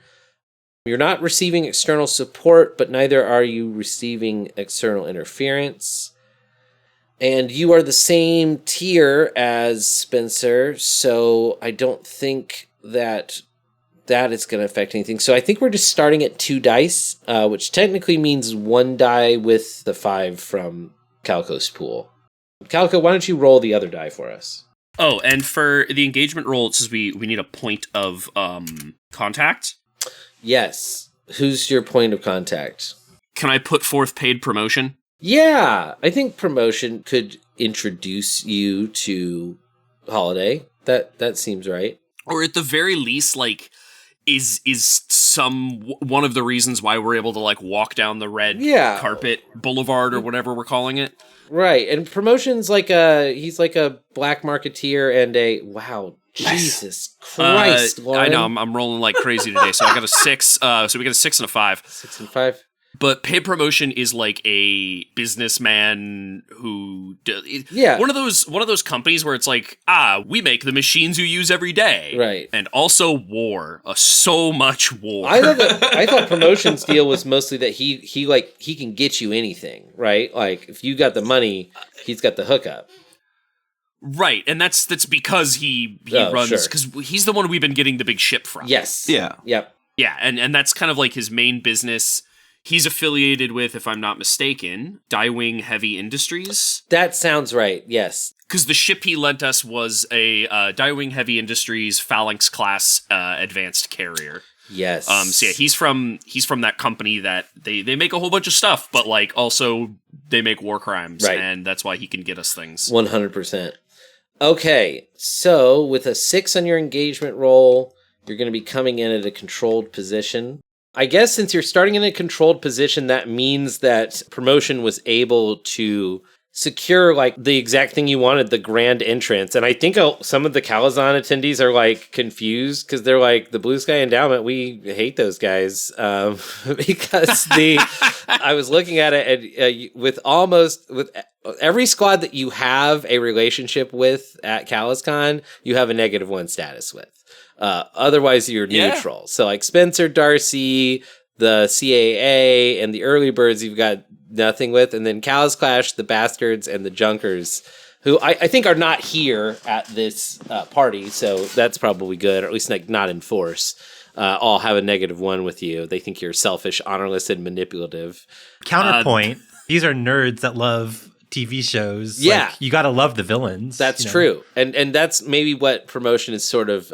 Speaker 3: You're not receiving external support, but neither are you receiving external interference. And you are the same tier as Spencer, so I don't think that is going to affect anything. So I think we're just starting at 2 dice, which technically means 1 die with the 5 from Calico's pool. Calico, why don't you roll the other die for us?
Speaker 5: Oh, and for the engagement roll, it says we need a point of contact.
Speaker 3: Yes. Who's your point of contact?
Speaker 5: Can I put forth paid promotion?
Speaker 3: Yeah, I think promotion could introduce you to Holiday. That seems right.
Speaker 5: Or at the very least, is one of the reasons why we're able to like walk down the red carpet boulevard or whatever we're calling it.
Speaker 3: Right. And Promotion's like he's like a black marketeer and Jesus Christ, Lauren.
Speaker 5: I know, I'm rolling like crazy today. So I got a 6. So we got a 6 and a 5.
Speaker 3: 6 and 5.
Speaker 5: But Paid Promotion is like a businessman who, one of those companies where it's like, we make the machines you use every day,
Speaker 3: right?
Speaker 5: And also war, so much war.
Speaker 3: I thought Promotion's deal was mostly that he can get you anything, right? Like if you got the money, he's got the hookup.
Speaker 5: Right, and that's because he runs, because he's the one we've been getting the big ship from.
Speaker 3: Yes.
Speaker 2: Yeah.
Speaker 3: Yep.
Speaker 5: Yeah, and that's kind of like his main business. He's affiliated with, if I'm not mistaken, Dywing Heavy Industries.
Speaker 3: That sounds right, yes.
Speaker 5: Because the ship he lent us was a Dywing Heavy Industries Phalanx class advanced carrier.
Speaker 3: Yes.
Speaker 5: So yeah, he's from that company that they make a whole bunch of stuff, but like also they make war crimes,
Speaker 3: right.
Speaker 5: And that's why he can get us things.
Speaker 3: 100%. Okay, so with a 6 on your engagement roll, you're going to be coming in at a controlled position. I guess since you're starting in a controlled position, that means that Promotion was able to secure like the exact thing you wanted, the grand entrance. And I think some of the CalazCon attendees are like confused because they're like, the Blue Sky Endowment, we hate those guys. Because I was looking at it and with every squad that you have a relationship with at CalazCon, you have a -1 status with. Otherwise, you're neutral. Yeah. So like Spencer, Darcy, the CAA, and the early birds you've got nothing with. And then Calaz Clash, the Bastards, and the Junkers, who I think are not here at this party. So that's probably good, or at least like not in force. All have a -1 with you. They think you're selfish, honorless, and manipulative.
Speaker 4: Counterpoint, these are nerds that love TV shows.
Speaker 3: Yeah.
Speaker 4: Like, you gotta love the villains.
Speaker 3: That's true. And that's maybe what Promotion is sort of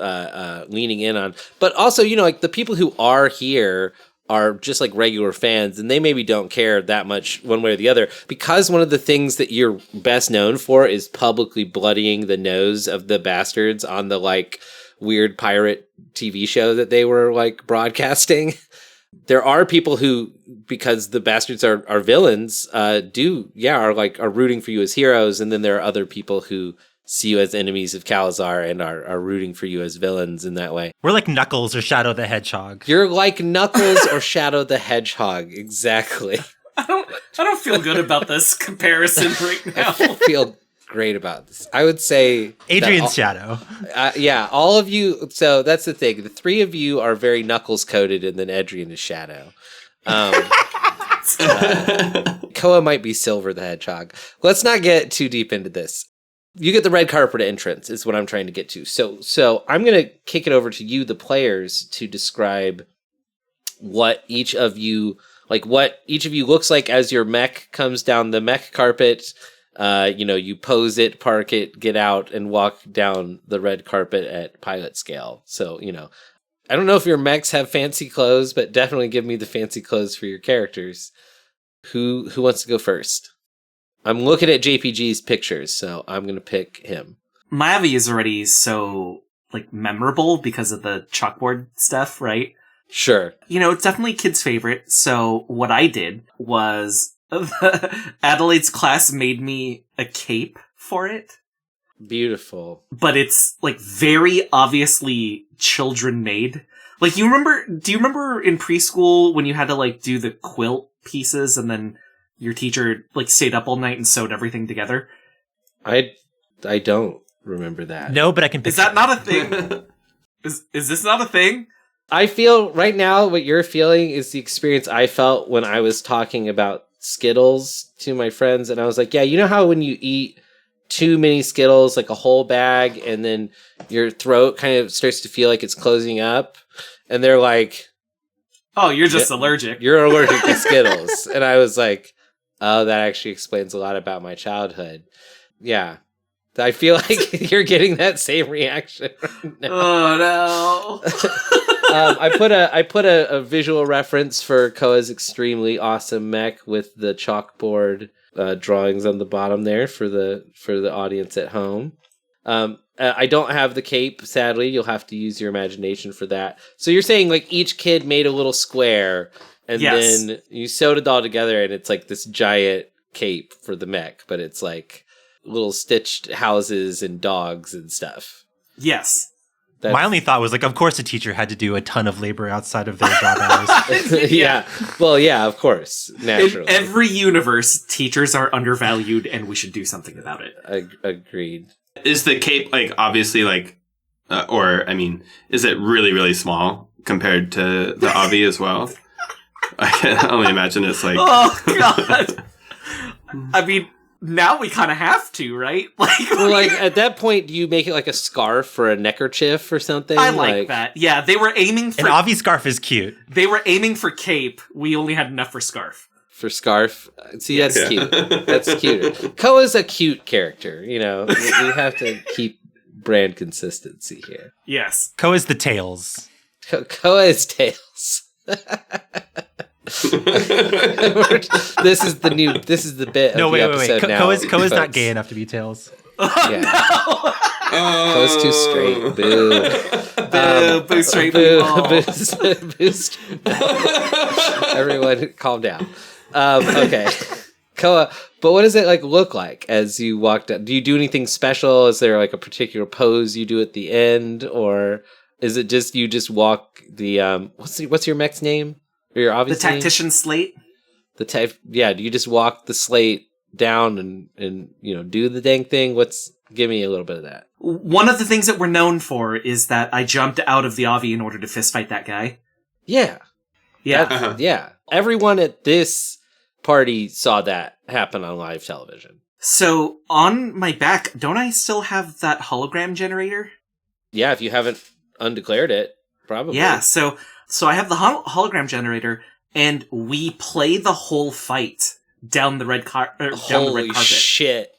Speaker 3: leaning in on. But also, like the people who are here are just like regular fans, and they maybe don't care that much one way or the other, because one of the things that you're best known for is publicly bloodying the nose of the Bastards on the like weird pirate TV show that they were like broadcasting. There are people who, because the Bastards are villains, are rooting for you as heroes, and then there are other people who see you as enemies of Calazar and are rooting for you as villains in that way.
Speaker 4: We're like Knuckles or Shadow the Hedgehog.
Speaker 3: You're like Knuckles or Shadow the Hedgehog, exactly.
Speaker 6: I don't feel good about this comparison right now.
Speaker 3: I feel great about this. I would say
Speaker 4: Adrian's Shadow.
Speaker 3: All of you. So that's the thing. The three of you are very Knuckles coded, and then Adrian is Shadow. Koa might be Silver the Hedgehog. Let's not get too deep into this. You get the red carpet entrance is what I'm trying to get to. So I'm going to kick it over to you, the players, to describe what each of you looks like as your mech comes down the mech carpet. You pose it, park it, get out, and walk down the red carpet at pilot scale. So, I don't know if your mechs have fancy clothes, but definitely give me the fancy clothes for your characters. Who wants to go first? I'm looking at JPG's pictures, so I'm going to pick him.
Speaker 6: Mayavi is already so, memorable because of the chalkboard stuff, right?
Speaker 3: Sure.
Speaker 6: It's definitely kids' favorite, so what I did was Adelaide's class made me a cape for it.
Speaker 3: Beautiful.
Speaker 6: But it's, very obviously children-made. Do you remember in preschool when you had to, do the quilt pieces and then your teacher, stayed up all night and sewed everything together?
Speaker 3: I don't remember that.
Speaker 4: No, but I can picture.
Speaker 6: Is that not a thing? Is this not a thing?
Speaker 3: I feel right now what you're feeling is the experience I felt when I was talking about Skittles to my friends, and I was like, yeah, you know how when you eat too many Skittles, like a whole bag, and then your throat kind of starts to feel like it's closing up, and they're like,
Speaker 6: oh, you're just allergic.
Speaker 3: You're allergic to Skittles. And I was like, oh, that actually explains a lot about my childhood. Yeah. I feel like you're getting that same reaction right now.
Speaker 6: Oh, no.
Speaker 3: I put a visual reference for Koa's extremely awesome mech with the chalkboard drawings on the bottom there for the audience at home. I don't have the cape, sadly. You'll have to use your imagination for that. So you're saying like each kid made a little square, and then you sewed it all together, and it's like this giant cape for the mech, but it's like little stitched houses and dogs and stuff.
Speaker 6: Yes.
Speaker 4: My only thought was like, of course, a teacher had to do a ton of labor outside of their job hours.
Speaker 3: Yeah. Well, yeah, of course. Naturally.
Speaker 6: In every universe, teachers are undervalued, and we should do something about it.
Speaker 3: Agreed.
Speaker 7: Is the cape like obviously like, is it really, really small compared to the Avi as well? I can only imagine it's like.
Speaker 6: Oh God! I mean, now we kind of have to, right?
Speaker 3: Like at that point, do you make it like a scarf or a neckerchief or something?
Speaker 6: I like that. Yeah, they were aiming for
Speaker 4: an Avi scarf is cute.
Speaker 6: They were aiming for cape. We only had enough for scarf.
Speaker 3: For scarf, see, that's cute. That's cute. Koa's a cute character. You know, we have to keep brand consistency here.
Speaker 6: Yes,
Speaker 4: Koa is the tails.
Speaker 3: Koa is tails. This is the bit.
Speaker 4: No,
Speaker 3: of
Speaker 4: wait.
Speaker 3: the episode now,
Speaker 4: Koa's not gay enough to be tails.
Speaker 3: Yeah. No. Koa's too straight. Boo.
Speaker 6: Boo straight
Speaker 3: people. Boo straight. Everyone, calm down. Okay. Koa, but what does it like look like as you walk down? Do you do anything special? Is there like a particular pose you do at the end, or is it just you just walk the what's your mech's name? Or your obvious
Speaker 6: the tactician slate?
Speaker 3: Do you just walk the slate down and you know do the dang thing? Give me a little bit of that.
Speaker 6: One of the things that we're known for is that I jumped out of the Avi in order to fistfight that guy.
Speaker 3: Yeah. Yeah. Everyone at this party saw that happen on live television.
Speaker 6: So on my back, don't I still have that hologram generator?
Speaker 3: Yeah, if you haven't undeclared it, probably.
Speaker 6: Yeah, so I have the hologram generator, and we play the whole fight down the red carpet.
Speaker 3: Holy shit.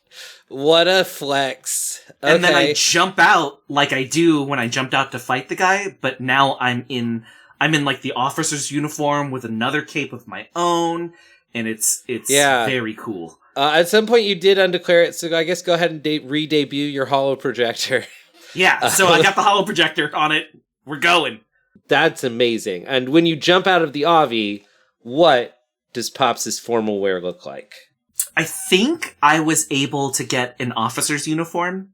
Speaker 3: What a flex. Okay.
Speaker 6: And then I jump out like I do when I jumped out to fight the guy, but now I'm in like the officer's uniform with another cape of my own, and it's very cool.
Speaker 3: At some point you did undeclare it, so I guess go ahead and re-debut your holo projector.
Speaker 6: Yeah, so I got the holo projector on it. We're going.
Speaker 3: That's amazing. And when you jump out of the Avi, what does Pops' formal wear look like?
Speaker 6: I think I was able to get an officer's uniform.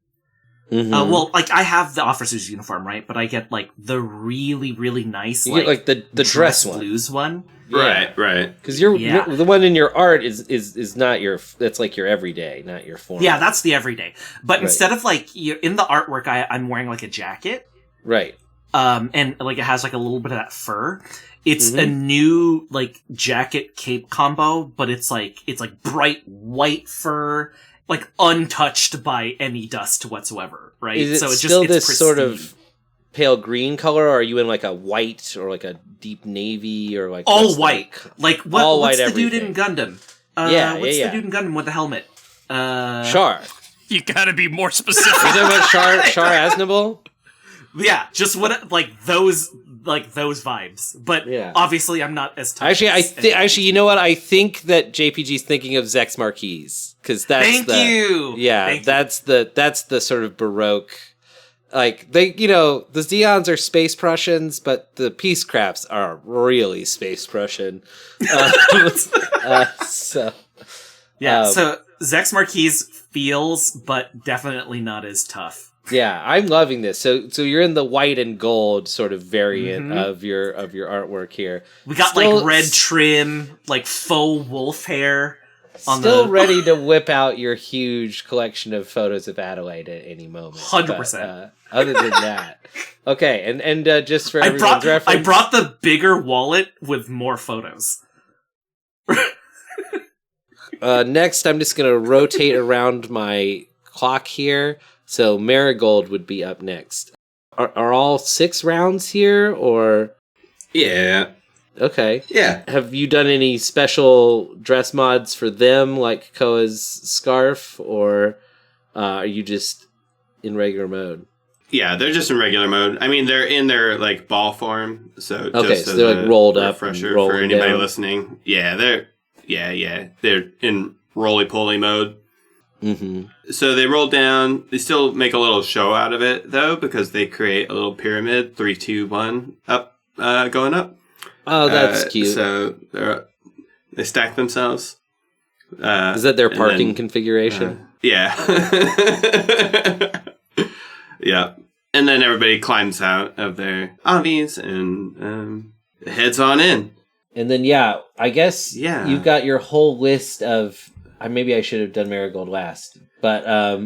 Speaker 3: Mm-hmm.
Speaker 6: Well, like I have the officer's uniform, right? But I get like the really, really nice,
Speaker 3: you get, like the dress one.
Speaker 6: Blues one.
Speaker 3: Yeah.
Speaker 7: Right.
Speaker 3: Because the one in your art is not your. That's like your everyday, not your formal.
Speaker 6: Yeah, that's the everyday. But instead of like in the artwork, I'm wearing like a jacket.
Speaker 3: Right.
Speaker 6: And like it has like a little bit of that fur. It's a new like jacket cape combo, but it's like bright white fur, like untouched by any dust whatsoever, right?
Speaker 3: Is it
Speaker 6: so it's
Speaker 3: still
Speaker 6: just
Speaker 3: this
Speaker 6: pristine.
Speaker 3: sort of pale green color, or are you in like a white or like a deep navy or like
Speaker 6: all white? Like what's the
Speaker 3: everything.
Speaker 6: dude in Gundam? What's the dude in Gundam with the helmet?
Speaker 3: Char.
Speaker 5: You gotta be more specific.
Speaker 3: You talking about Char Aznable?
Speaker 6: Yeah, just those vibes. But obviously, I'm not as tough.
Speaker 3: Actually, you know what? I think that JPG's thinking of Zex Marquise because that's
Speaker 6: Thank you.
Speaker 3: That's the sort of Baroque. Like the Zeons are space Prussians, but the Peace Crafts are really space Prussian. So
Speaker 6: Zex Marquise feels, but definitely not as tough.
Speaker 3: Yeah, I'm loving this. So you're in the white and gold sort of variant of your artwork here.
Speaker 6: We got like red trim, like faux wolf hair.
Speaker 3: Still ready to whip out your huge collection of photos of Adelaide at any moment.
Speaker 6: 100%.
Speaker 3: Other than that, okay, and just for everyone's reference,
Speaker 6: I brought the bigger wallet with more photos.
Speaker 3: Next, I'm just gonna rotate around my clock here. So Marigold would be up next. Are all 6 rounds here, or?
Speaker 7: Yeah.
Speaker 3: Okay.
Speaker 7: Yeah.
Speaker 3: Have you done any special dress mods for them, like Koa's scarf, or are you just in regular mode?
Speaker 7: Yeah, they're just in regular mode. I mean, they're in their like ball form, so
Speaker 3: just so they're like rolled up,
Speaker 7: refresher for anybody listening. Yeah, they're in roly-poly mode.
Speaker 3: Mm-hmm.
Speaker 7: So they roll down. They still make a little show out of it, though, because they create a little pyramid, 3, 2, 1, up, going up.
Speaker 3: Oh, that's cute.
Speaker 7: So they stack themselves.
Speaker 3: Is that their parking configuration?
Speaker 7: Yeah. Yeah. And then everybody climbs out of their obbies and heads on in.
Speaker 3: And then, I guess you've got your whole list of... maybe I should have done Marigold last. But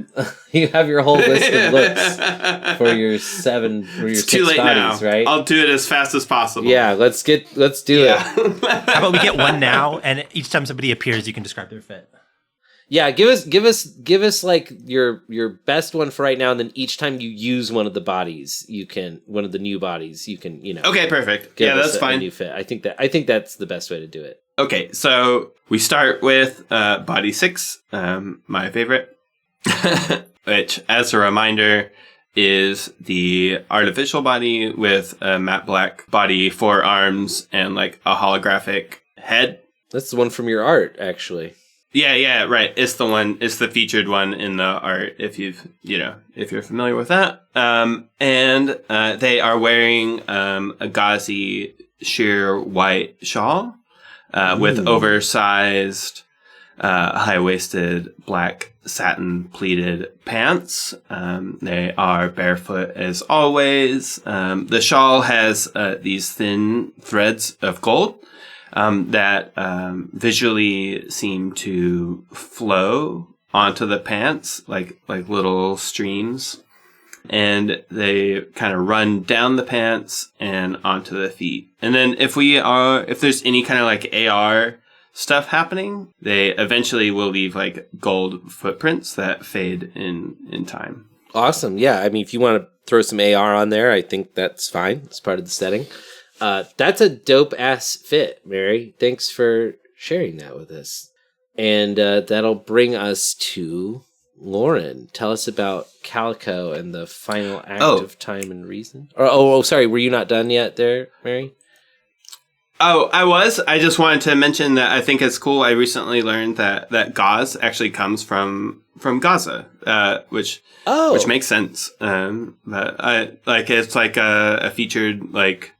Speaker 3: you have your whole list of looks for your 6
Speaker 7: too late
Speaker 3: bodies,
Speaker 7: now.
Speaker 3: right?
Speaker 7: I'll do it as fast as possible.
Speaker 3: Yeah, let's do it.
Speaker 4: How about we get one now, and each time somebody appears, you can describe their fit.
Speaker 3: Yeah, give us like your best one for right now, and then each time you use one of the bodies, one of the new bodies, you can
Speaker 7: Okay, perfect. Yeah, that's fine.
Speaker 3: A new fit. I think that's the best way to do it.
Speaker 7: Okay, so we start with body 6, my favorite, which, as a reminder, is the artificial body with a matte black body, 4 arms, and like a holographic head.
Speaker 3: That's the one from your art, actually.
Speaker 7: Yeah, right. It's the featured one in the art, if you're familiar with that. And they are wearing a gauzy sheer white shawl with oversized high-waisted black satin pleated pants. They are barefoot as always. The shawl has these thin threads of gold that visually seem to flow onto the pants like little streams, and they kind of run down the pants and onto the feet. And then if there's any kind of like AR stuff happening, they eventually will leave like gold footprints that fade in time.
Speaker 3: Awesome. Yeah, I mean, if you want to throw some AR on there, I think that's fine. It's part of the setting. That's a dope-ass fit, Mary. Thanks for sharing that with us. And that'll bring us to Lauren. Tell us about Calico and the final act of Time and Reason. Sorry, were you not done yet there, Mary?
Speaker 7: Oh, I was. I just wanted to mention that I think it's cool. I recently learned that gauze actually comes from Gaza, which makes sense. But it's like a featured like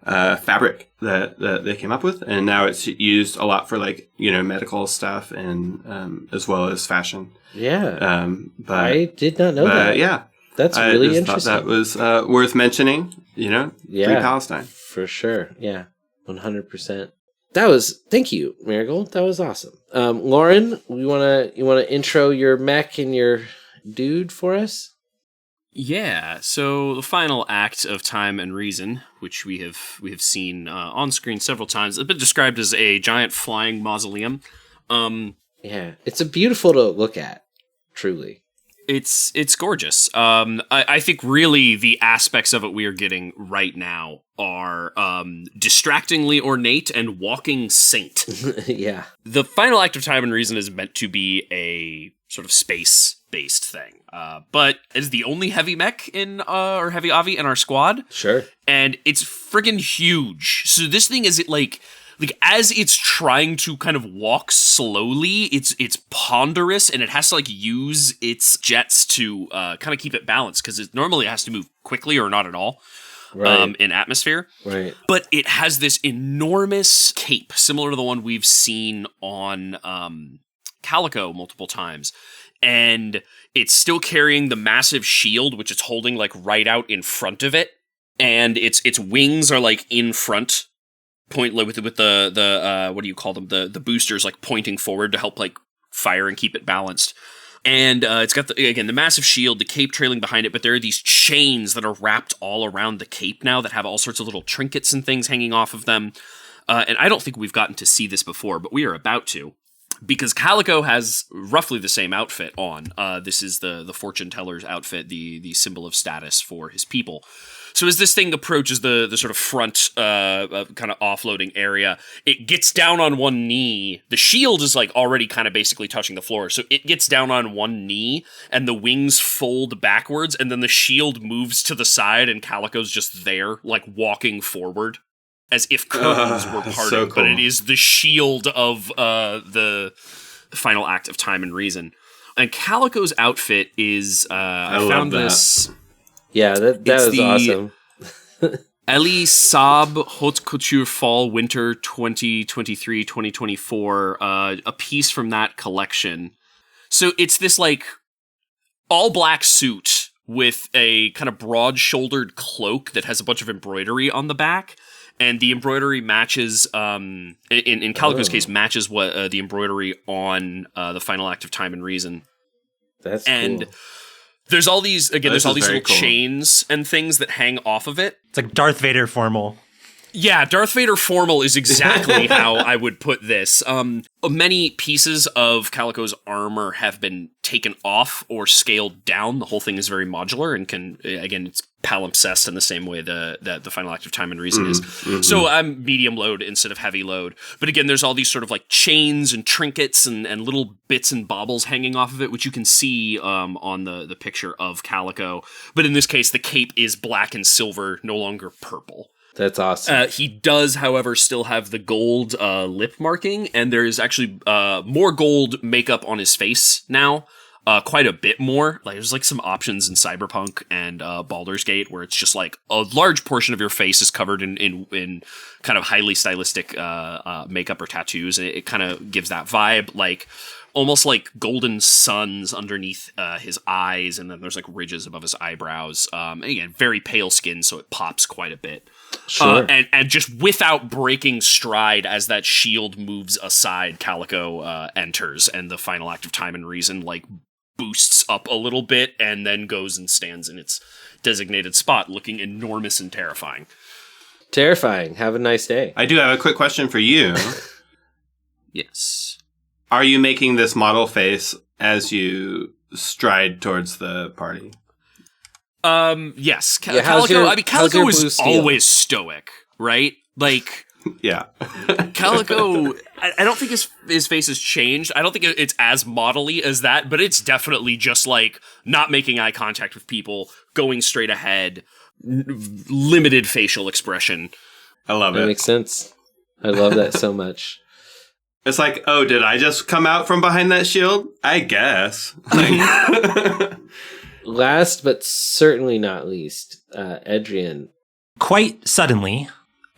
Speaker 7: fabric that they came up with, and now it's used a lot for like medical stuff and as well as fashion.
Speaker 3: Yeah.
Speaker 7: But
Speaker 3: I did not know that.
Speaker 7: Yeah,
Speaker 3: that's really interesting.
Speaker 7: That was worth mentioning. Free Palestine
Speaker 3: for sure. Yeah, 100%. Thank you, Marigold. That was awesome. Lauren, you wanna intro your mech and your dude for us?
Speaker 5: Yeah, so the final act of Time and Reason, which we have seen on screen several times, has been described as a giant flying mausoleum.
Speaker 3: Yeah, it's a beautiful to look at, truly.
Speaker 5: It's gorgeous. I think really the aspects of it we are getting right now are distractingly ornate and walking saint.
Speaker 3: Yeah.
Speaker 5: The final act of Time and Reason is meant to be a sort of space-based thing. But it is the only heavy mech or heavy Avi in our squad.
Speaker 3: Sure.
Speaker 5: And it's friggin' huge. So this thing is like as it's trying to kind of walk slowly, it's ponderous, and it has to like use its jets to kind of keep it balanced, because it normally has to move quickly or not at all.
Speaker 3: Right.
Speaker 5: In atmosphere.
Speaker 3: Right.
Speaker 5: But it has this enormous cape, similar to the one we've seen on Calico multiple times. And it's still carrying the massive shield, which it's holding like right out in front of it. And its wings are like in front, with the what do you call them? The boosters like pointing forward to help like fire and keep it balanced. And it's got the massive shield, the cape trailing behind it, but there are these chains that are wrapped all around the cape now that have all sorts of little trinkets and things hanging off of them. And I don't think we've gotten to see this before, but we are about to, because Calico has roughly the same outfit on. This is the fortune teller's outfit, the symbol of status for his people. So as this thing approaches the sort of front kind of offloading area, it gets down on one knee. The shield is like already kind of basically touching the floor. So it gets down on one knee and the wings fold backwards, and then the shield moves to the side and Calico's just there, like walking forward as if curtains were parted.
Speaker 7: So cool.
Speaker 5: But it is the shield of the final act of Time and Reason. And Calico's outfit is I found this.
Speaker 3: Yeah, that was awesome.
Speaker 5: Elie Saab Haute Couture Fall Winter 2023-2024, a piece from that collection. So it's this like all black suit with a kind of broad-shouldered cloak that has a bunch of embroidery on the back. And the embroidery matches, in Calico's case, matches what the embroidery on the Final Act of Time and Reason.
Speaker 3: That's
Speaker 5: and
Speaker 3: cool.
Speaker 5: There's all these little
Speaker 7: cool.
Speaker 5: chains and things that hang off of it.
Speaker 4: It's like Darth Vader formal.
Speaker 5: Yeah, Darth Vader formal is exactly how I would put this. Many pieces of Calico's armor have been taken off or scaled down. The whole thing is very modular and it's palimpsest in the same way that the Final Act of Time and Reason is. Mm-hmm. So I'm medium load instead of heavy load. But again, there's all these sort of like chains and trinkets and little bits and baubles hanging off of it, which you can see on the picture of Calico. But in this case, the cape is black and silver, no longer purple.
Speaker 3: That's awesome.
Speaker 5: He does, however, still have the gold lip marking, and there is actually more gold makeup on his face now. Quite a bit more. Like there's like some options in Cyberpunk and Baldur's Gate where it's just like a large portion of your face is covered in kind of highly stylistic makeup or tattoos, and it kind of gives that vibe, like almost like golden suns underneath his eyes, and then there's like ridges above his eyebrows. Again, very pale skin, so it pops quite a bit.
Speaker 3: Sure.
Speaker 5: And just without breaking stride as that shield moves aside, Calico enters, and the Final Act of Time and Reason like boosts up a little bit and then goes and stands in its designated spot, looking enormous and terrifying.
Speaker 3: Terrifying. Have a nice day.
Speaker 7: I do have a quick question for you.
Speaker 5: Yes.
Speaker 7: Are you making this model face as you stride towards the party?
Speaker 5: Yes.
Speaker 3: Calico
Speaker 5: is always stoic, right? Like,
Speaker 7: yeah.
Speaker 5: Calico, I don't think his face has changed. I don't think it's as modelly as that, but it's definitely just like not making eye contact with people, going straight ahead, limited facial expression.
Speaker 7: I love it.
Speaker 3: That makes sense. I love that so much.
Speaker 7: It's like, oh, did I just come out from behind that shield? I guess.
Speaker 3: Last but certainly not least, Adrian.
Speaker 4: Quite suddenly,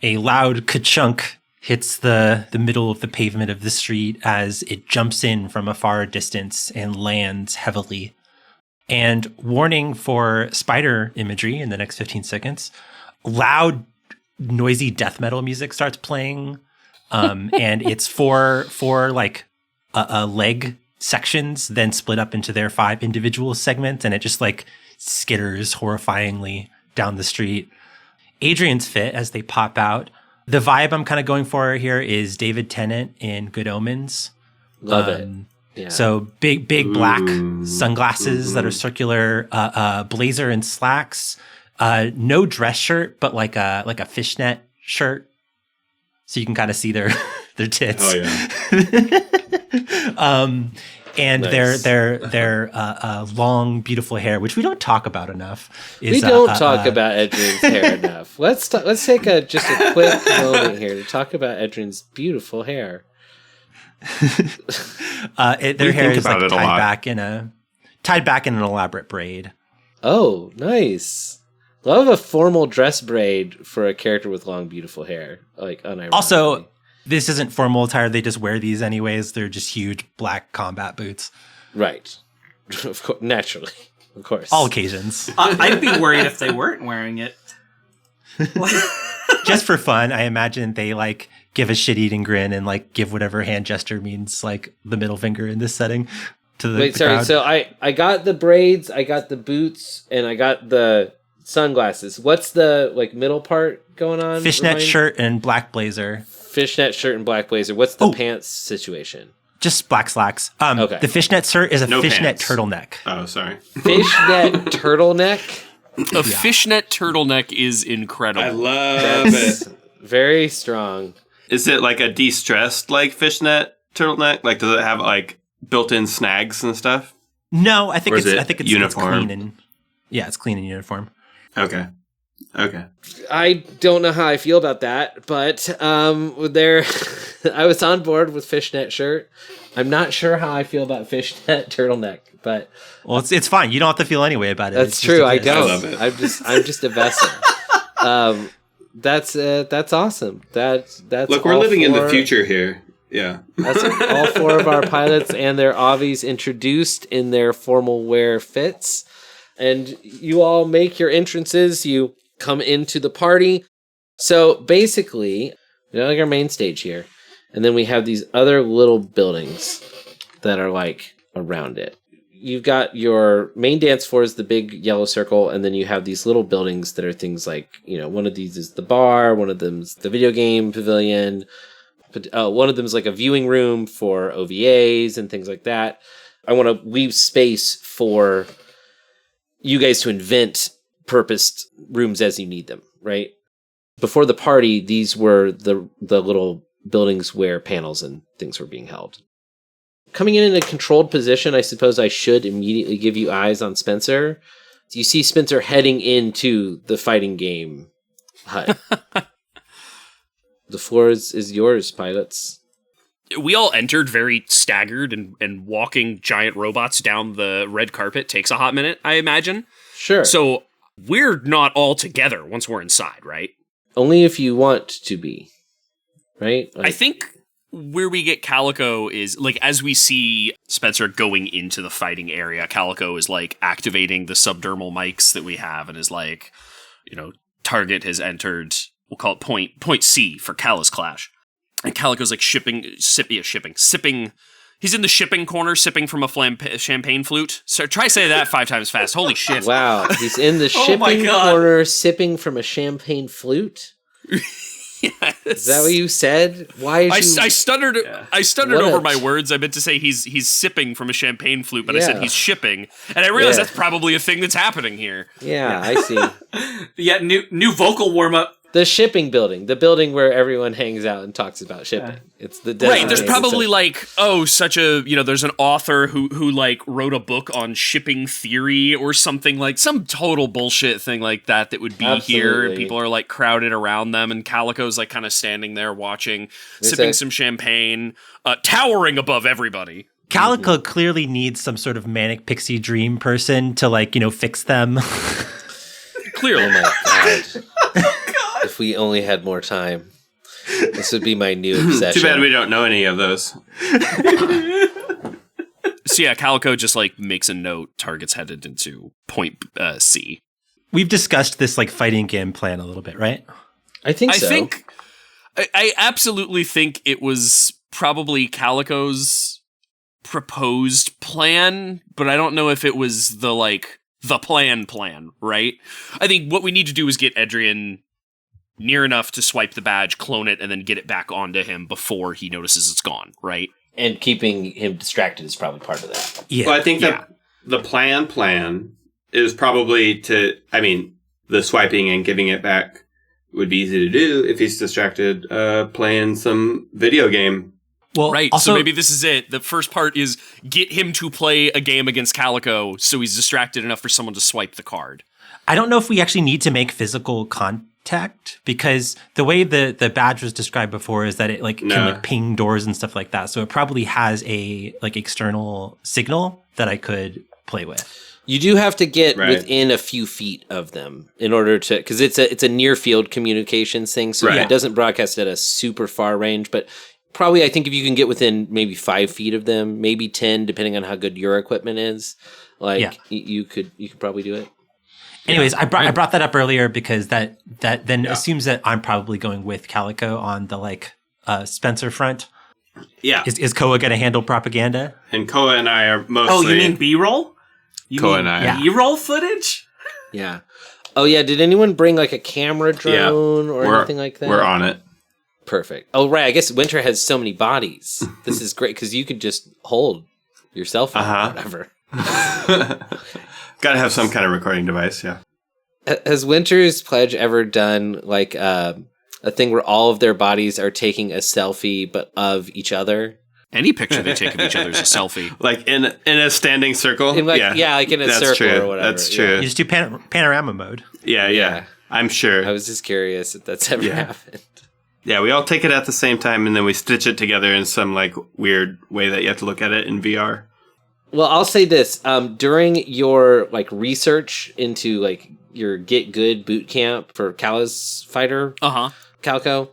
Speaker 4: a loud ka-chunk hits the middle of the pavement of the street as it jumps in from a far distance and lands heavily. And warning for spider imagery in the next 15 seconds, loud, noisy death metal music starts playing. And it's four like leg sections, then split up into their 5 individual segments, and it just like skitters horrifyingly down the street. Adrian's fit as they pop out. The vibe I'm kind of going for here is David Tennant in Good Omens.
Speaker 3: Love it. Yeah.
Speaker 4: So big black sunglasses that are circular, blazer and slacks, no dress shirt, but like a fishnet shirt. So you can kind of see their tits.
Speaker 7: Oh yeah.
Speaker 4: And
Speaker 3: Nice.
Speaker 4: their long, beautiful hair, which we don't talk about enough.
Speaker 3: We don't talk about Edrin's hair enough. Let's take just a quick moment here to talk about Edrin's beautiful hair.
Speaker 4: Their hair is like tied back in an elaborate braid.
Speaker 3: Oh, nice. Love a formal dress braid for a character with long, beautiful hair. Like, unironically.
Speaker 4: Also, this isn't formal attire. They just wear these anyways. They're just huge black combat boots.
Speaker 3: Right. Of course, naturally. Of course.
Speaker 4: All occasions.
Speaker 6: I'd be worried if they weren't wearing it.
Speaker 4: Just for fun, I imagine they like give a shit-eating grin and like give whatever hand gesture means like the middle finger in this setting to the crowd.
Speaker 3: So I got the braids, I got the boots, and I got the sunglasses. What's the like middle part going on?
Speaker 4: Fishnet shirt and black blazer.
Speaker 3: Fishnet shirt and black blazer. What's the pants situation?
Speaker 4: Just black slacks.
Speaker 3: Okay.
Speaker 4: The fishnet shirt is a fishnet
Speaker 7: pants.
Speaker 4: turtleneck.
Speaker 7: Oh, sorry.
Speaker 3: Fishnet turtleneck?
Speaker 5: A fishnet turtleneck is incredible.
Speaker 7: I love it.
Speaker 3: Very strong.
Speaker 7: Is it like a de-stressed like fishnet turtleneck? Like, does it have like built-in snags and stuff?
Speaker 4: No, I think
Speaker 7: Or is it
Speaker 4: it's
Speaker 7: uniform?
Speaker 4: clean and it's clean and uniform.
Speaker 7: Okay.
Speaker 3: I don't know how I feel about that, but I was on board with fishnet shirt. I'm not sure how I feel about fishnet turtleneck, but
Speaker 4: Well, it's fine. You don't have to feel any way about it.
Speaker 3: that's
Speaker 4: It's just
Speaker 3: true. I
Speaker 4: exists.
Speaker 3: don't.
Speaker 7: I love it.
Speaker 3: I'm just a vessel. That's awesome. That's
Speaker 7: Look, we're
Speaker 3: all
Speaker 7: living in the
Speaker 3: four-
Speaker 7: future here. Yeah.
Speaker 3: That's all 4 of our pilots and their avies introduced in their formal wear fits. And you all make your entrances. You come into the party. So basically, we have like our main stage here. And then we have these other little buildings that are like around it. You've got your main dance floor is the big yellow circle. And then you have these little buildings that are things like, one of these is the bar. One of them's the video game pavilion. One of them is like a viewing room for OVAs and things like that. I want to leave space for you guys to invent purposed rooms as you need them, right? Before the party, these were the little buildings where panels and things were being held. Coming in a controlled position, I suppose I should immediately give you eyes on Spencer. You see Spencer heading into the fighting game hut. The floor is yours, pilots.
Speaker 5: We all entered very staggered and walking giant robots down the red carpet takes a hot minute, I imagine.
Speaker 3: Sure.
Speaker 5: So we're not all together once we're inside, right?
Speaker 3: Only if you want to be, right?
Speaker 5: I think where we get Calico is, like, as we see Spencer going into the fighting area, Calico is, like, activating the subdermal mics that we have and is like, target has entered, we'll call it point C for Calaz Clash. And Calico's, like, sipping. He's in the shipping corner, sipping from a champagne flute. So try say that 5 times fast. Holy shit.
Speaker 3: Wow, he's in the
Speaker 6: Oh my
Speaker 3: shipping
Speaker 6: God.
Speaker 3: corner sipping from a champagne flute?
Speaker 5: Yes.
Speaker 3: Is that what you said? Why is
Speaker 5: I stuttered. I stuttered
Speaker 3: What
Speaker 5: over
Speaker 3: a-
Speaker 5: my words. I meant to say he's sipping from a champagne flute, but I said
Speaker 3: Yeah.
Speaker 5: he's shipping, and I realized
Speaker 3: Yeah.
Speaker 5: that's probably a thing that's happening here.
Speaker 3: Yeah, I see.
Speaker 6: Yeah, new vocal warm up.
Speaker 3: The shipping building, the building where everyone hangs out and talks about shipping. It's the
Speaker 5: Right.
Speaker 3: designated
Speaker 5: There's probably
Speaker 3: section.
Speaker 5: such a there's an author who like wrote a book on shipping theory or something, like some total bullshit thing like that would be here, and
Speaker 3: Absolutely.
Speaker 5: people are like crowded around them, and Calico's like kind of standing there watching,
Speaker 3: There's
Speaker 5: sipping
Speaker 3: a-
Speaker 5: some champagne, towering above everybody.
Speaker 4: Calico clearly needs some sort of manic pixie dream person to fix them.
Speaker 5: Clearly.
Speaker 3: Oh my god. If we only had more time. This would be my new obsession.
Speaker 7: Too bad we don't know any of those.
Speaker 5: So yeah, Calico just like makes a note. Target's headed into point C.
Speaker 4: We've discussed this fighting game plan a little bit, right?
Speaker 3: I think so.
Speaker 5: I absolutely think it was probably Calico's proposed plan, but I don't know if it was the plan, right? I think what we need to do is get Edrian near enough to swipe the badge, clone it, and then get it back onto him before he notices it's gone, right?
Speaker 3: And keeping him distracted is probably part of that.
Speaker 4: Yeah.
Speaker 7: Well, I think that the plan is probably the swiping and giving it back would be easy to do if he's distracted playing some video game.
Speaker 4: Well,
Speaker 5: Right,
Speaker 4: Also,
Speaker 5: so maybe this is it. The first part is get him to play a game against Calico so he's distracted enough for someone to swipe the card.
Speaker 4: I don't know if we actually need to make physical contact, because the way the badge was described before is that it can ping doors and stuff like that. So it probably has a external signal that I could play with.
Speaker 3: You do have to get
Speaker 7: Right.
Speaker 3: within a few feet of them in order to, because it's a near field communications thing, so
Speaker 7: Right.
Speaker 3: it doesn't broadcast at a super far range, but probably I think if you can get within maybe 5 feet of them, maybe 10, depending on how good your equipment is, you could probably do it.
Speaker 4: Anyways, I brought that up earlier because that then assumes that I'm probably going with Calico on the Spencer front.
Speaker 7: Yeah.
Speaker 4: Is Koa going to handle propaganda?
Speaker 7: And Koa and I are mostly...
Speaker 6: Oh, you mean B-roll? You
Speaker 7: Koa
Speaker 6: mean
Speaker 7: and I.
Speaker 4: Yeah.
Speaker 6: B-roll footage?
Speaker 3: Yeah. Oh yeah, did anyone bring a camera drone or anything like that?
Speaker 7: We're on it.
Speaker 3: Perfect. Oh right, I guess Winter has so many bodies. This is great because you could just hold your cell phone or whatever.
Speaker 7: Gotta have some kind of recording device, yeah.
Speaker 3: Has Winter's Pledge ever done a thing where all of their bodies are taking a selfie but of each other?
Speaker 5: Any picture they take of each other is a selfie.
Speaker 7: Like in a standing circle?
Speaker 3: In like in a
Speaker 7: That's
Speaker 3: circle
Speaker 7: true.
Speaker 3: or whatever.
Speaker 7: That's true.
Speaker 4: You just do panorama mode.
Speaker 7: Yeah. I'm sure.
Speaker 3: I was just curious if that's ever happened.
Speaker 7: Yeah, we all take it at the same time, and then we stitch it together in some like weird way that you have to look at it in VR.
Speaker 3: Well, I'll say this: during your like research into like your Get Good boot camp for Calaz Fighter, Calco,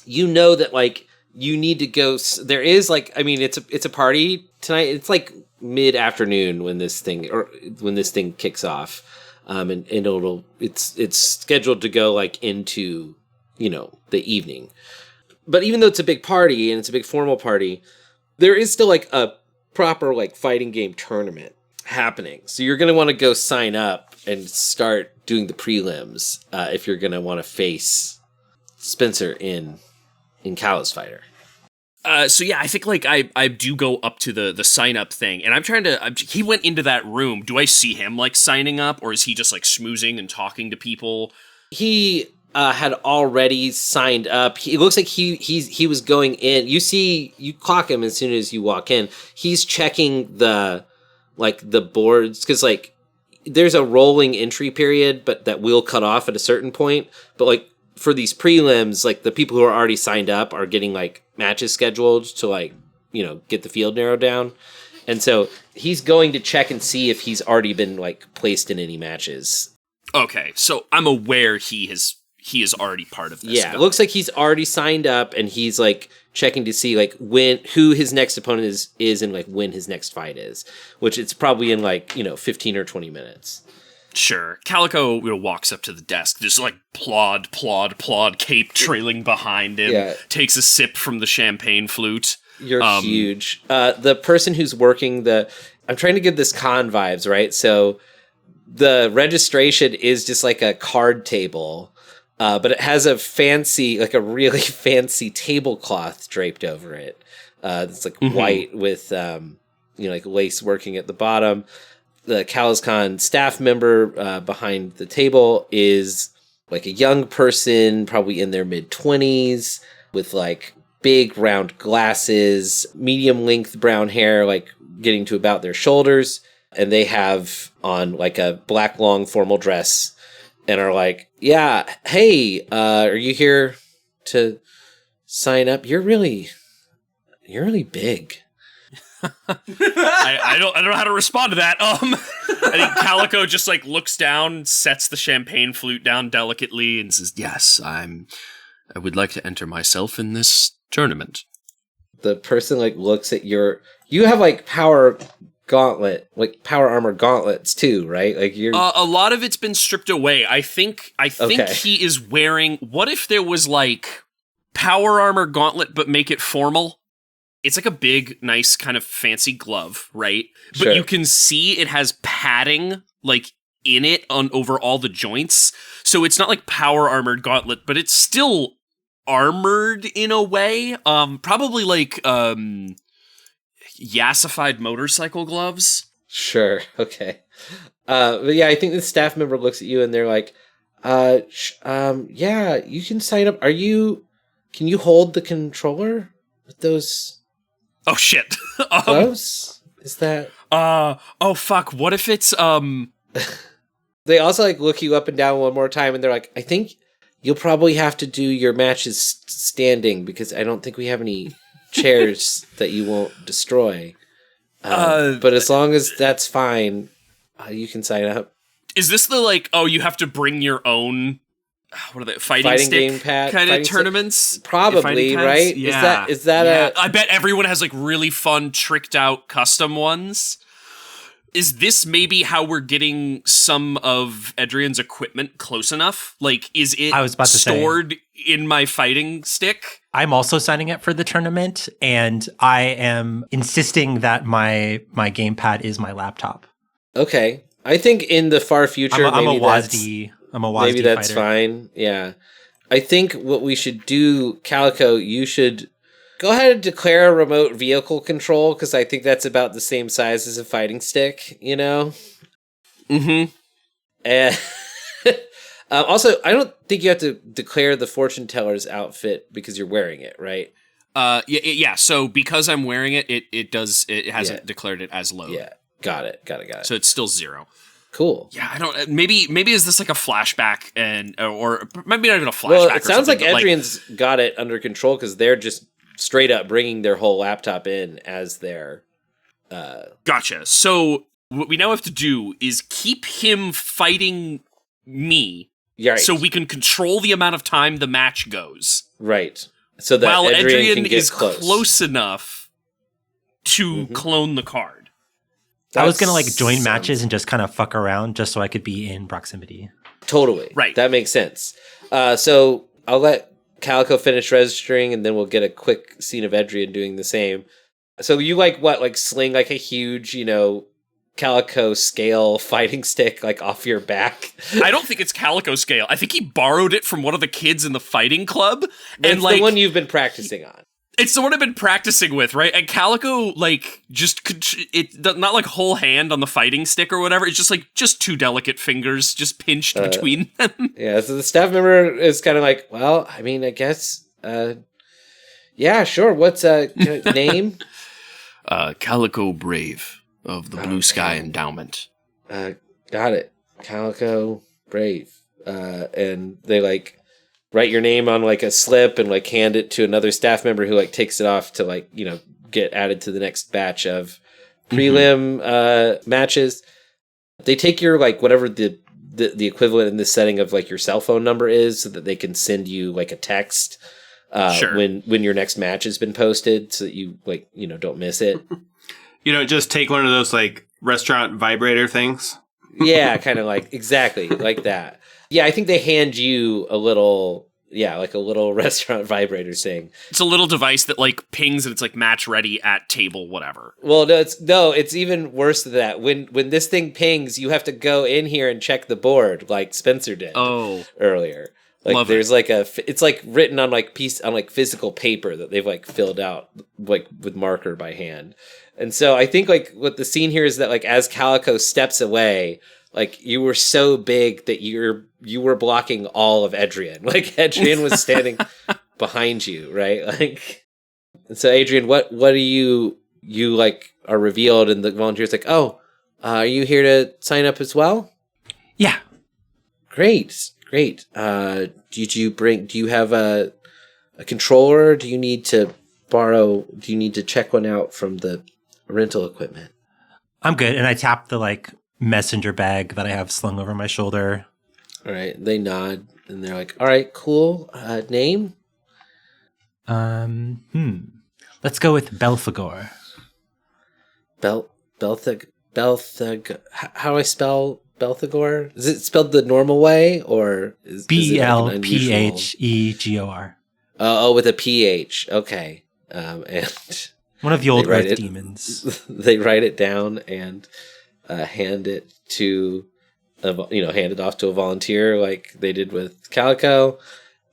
Speaker 3: you know that like you need to go. There is like, I mean, it's a party tonight. It's like mid-afternoon when this thing kicks off, and it's scheduled to go like into the evening. But even though it's a big party and it's a big formal party, there is still like a proper like fighting game tournament happening. So you're going to want to go sign up and start doing the prelims if you're going to want to face Spencer in Calaz Fighter.
Speaker 5: So yeah, I think like I do go up to the sign up thing, and I'm trying to. He went into that room. Do I see him like signing up, or is he just like schmoozing and talking to people?
Speaker 3: He had already signed up. It looks like he was going in. You clock him as soon as you walk in. He's checking the boards because like there's a rolling entry period, but that will cut off at a certain point. But like for these prelims, like the people who are already signed up are getting like matches scheduled to like get the field narrowed down, and so he's going to check and see if he's already been like placed in any matches.
Speaker 5: Okay, so I'm aware he is already part of this.
Speaker 3: Yeah, it looks like he's already signed up, and he's like checking to see like who his next opponent is and like when his next fight is, which it's probably in like 15 or 20 minutes.
Speaker 5: Sure. Calico walks up to the desk, just like plod, cape trailing behind him, takes a sip from the champagne flute.
Speaker 3: You're huge. The person who's working I'm trying to give this con vibes, right? So the registration is just like a card table, but it has a really fancy tablecloth draped over it. It's like white with, like lace working at the bottom. The CalazCon staff member behind the table is like a young person, probably in their mid-20s, with like big round glasses, medium length brown hair, like getting to about their shoulders. And they have on like a black long formal dress and are like, yeah, hey, are you here to sign up? You're really big.
Speaker 5: I don't know how to respond to that. I think Calico just like looks down, sets the champagne flute down delicately, and says, "Yes, I would like to enter myself in this tournament."
Speaker 3: The person like looks at you have like power armor gauntlets too, right? Like you're
Speaker 5: a lot of it's been stripped away. I think
Speaker 3: Okay.
Speaker 5: he is wearing. What if there was like power armor gauntlet, but make it formal? It's like a big, nice, kind of fancy glove, right? But
Speaker 3: Sure.
Speaker 5: you can see it has padding, like, in it over all the joints. So it's not like power armored gauntlet, but it's still armored in a way. Probably like yassified motorcycle gloves.
Speaker 3: Sure. Okay. But yeah, I think the staff member looks at you and they're like, yeah, you can sign up. Can you hold the controller with those
Speaker 5: Oh shit.
Speaker 3: gloves? Is that...
Speaker 5: oh fuck, what if it's,
Speaker 3: They also like look you up and down one more time and they're like, I think you'll probably have to do your matches standing because I don't think we have any chairs that you won't destroy. But as long as that's fine, you can sign up.
Speaker 5: Is this the like, you have to bring your own, what are they, fighting stick
Speaker 3: gamepad
Speaker 5: kind of tournaments?
Speaker 3: Probably, right?
Speaker 5: Yeah.
Speaker 3: Is that
Speaker 5: I bet everyone has like really fun, tricked out custom ones. Is this maybe how we're getting some of Edrian's equipment close enough? Like, is it
Speaker 4: I was about to
Speaker 5: stored in my fighting stick?
Speaker 4: I'm also signing up for the tournament, and I am insisting that my gamepad is my laptop.
Speaker 3: Okay. I think in the far future,
Speaker 4: I'm a
Speaker 3: maybe
Speaker 4: WASD
Speaker 3: maybe that's
Speaker 4: fighter.
Speaker 3: fine. Yeah. I think what we should do, Calico, you should go ahead and declare a remote vehicle control, because I think that's about the same size as a fighting stick,
Speaker 5: Mm-hmm.
Speaker 3: And also, I don't think you have to declare the fortune teller's outfit because you're wearing it, right?
Speaker 5: Yeah. So because I'm wearing it, it hasn't declared it as load.
Speaker 3: Yeah. Got it.
Speaker 5: So it's still 0.
Speaker 3: Cool.
Speaker 5: Yeah, I don't. Maybe is this like a flashback or maybe not even a flashback?
Speaker 3: Well, it sounds like
Speaker 5: but,
Speaker 3: Edrian's got it under control because they're just straight up bringing their whole laptop in as their.
Speaker 5: Gotcha. So what we now have to do is keep him fighting me,
Speaker 3: Right.
Speaker 5: so we can control the amount of time the match goes.
Speaker 3: Right. So that
Speaker 5: While
Speaker 3: Edrian can get
Speaker 5: is
Speaker 3: close
Speaker 5: enough to clone the card.
Speaker 4: I was going to like join matches and just kind of fuck around just so I could be in proximity.
Speaker 3: Totally.
Speaker 5: Right.
Speaker 3: That makes sense. So I'll let Calico finish registering, and then we'll get a quick scene of Edrian doing the same. So you sling like a huge, Calico scale fighting stick like off your back?
Speaker 5: I don't think it's Calico scale. I think he borrowed it from one of the kids in the fighting club.
Speaker 3: It's the one you've been practicing on.
Speaker 5: It's the one I've been practicing with, right? And Calico, not like whole hand on the fighting stick or whatever. It's just two delicate fingers just pinched between them.
Speaker 3: Yeah, so the staff member is kind of like, well, I mean, I guess, yeah, sure. What's name?
Speaker 5: Calico Brave of the Blue Sky Endowment.
Speaker 3: Got it. Calico Brave. And they write your name on a slip and hand it to another staff member who takes it off to get added to the next batch of prelim matches. They take your whatever the equivalent in this setting of your cell phone number is, so that they can send you a text
Speaker 5: Sure.
Speaker 3: when your next match has been posted, so that you don't miss it.
Speaker 7: Just take one of those restaurant vibrator things.
Speaker 3: Yeah, kind of exactly like that. Yeah, I think they hand you a little restaurant vibrator thing.
Speaker 5: It's a little device that pings and it's match ready at table whatever.
Speaker 3: Well, it's even worse than that. When this thing pings, you have to go in here and check the board like Spencer did earlier. There's it's written on physical paper that they've filled out with marker by hand. And so I think what the scene here is that as Calico steps away, you were so big that you were blocking all of Edrian. Edrian was standing behind you, right? And so Adrian, what are you are revealed, and the volunteer's oh, are you here to sign up as well?
Speaker 4: Yeah.
Speaker 3: Great. Do you have a controller? Do you need to check one out from the rental equipment?
Speaker 4: I'm good. And I tap the messenger bag that I have slung over my shoulder.
Speaker 3: All right. They nod and they're all right, cool. Name?
Speaker 4: Let's go with Belphegor.
Speaker 3: Belthag. How do I spell Belphegor? Is it spelled the normal way, or is
Speaker 4: Belphegor?
Speaker 3: Oh, with a PH. Okay. And
Speaker 4: one of the old Earth demons.
Speaker 3: They write it down and hand it off to a volunteer like they did with Calico,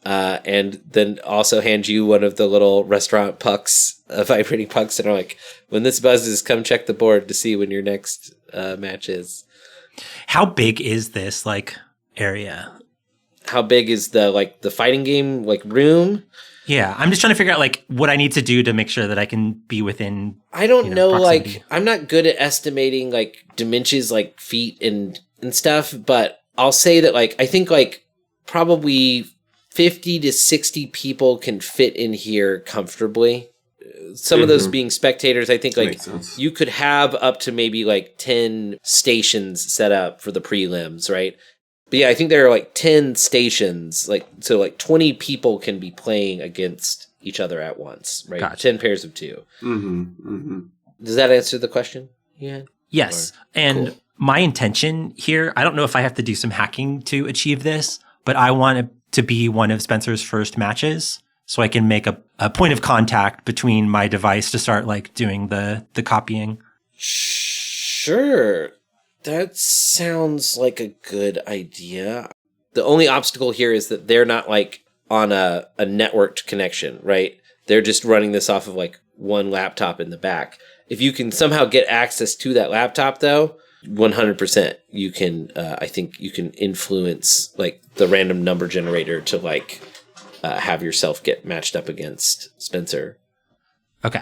Speaker 3: and then also hand you one of the little restaurant pucks, vibrating pucks, and are when this buzzes, come check the board to see when your next match is.
Speaker 4: How big is this area?
Speaker 3: How big is the fighting game room?
Speaker 4: Yeah, I'm just trying to figure out what I need to do to make sure that I can be within.
Speaker 3: I don't know,
Speaker 4: proximity.
Speaker 3: I'm not good at estimating dimensions feet and stuff, but I'll say that I think probably 50 to 60 people can fit in here comfortably. Some of those being spectators, I think you could have up to maybe 10 stations set up for the prelims, right? But yeah, I think there are 10 stations, so 20 people can be playing against each other at once, right?
Speaker 4: Gotcha.
Speaker 3: 10 pairs of two. Does that answer the question? Yeah.
Speaker 4: Yes. And cool. My intention here, I don't know if I have to do some hacking to achieve this, but I want it to be one of Spencer's first matches, so I can make a point of contact between my device to start doing the copying.
Speaker 3: Sure. That sounds like a good idea. The only obstacle here is that they're not on a networked connection, right? They're just running this off of one laptop in the back. If you can somehow get access to that laptop though, 100% you can, I think you can influence the random number generator to have yourself get matched up against Spencer.
Speaker 4: Okay.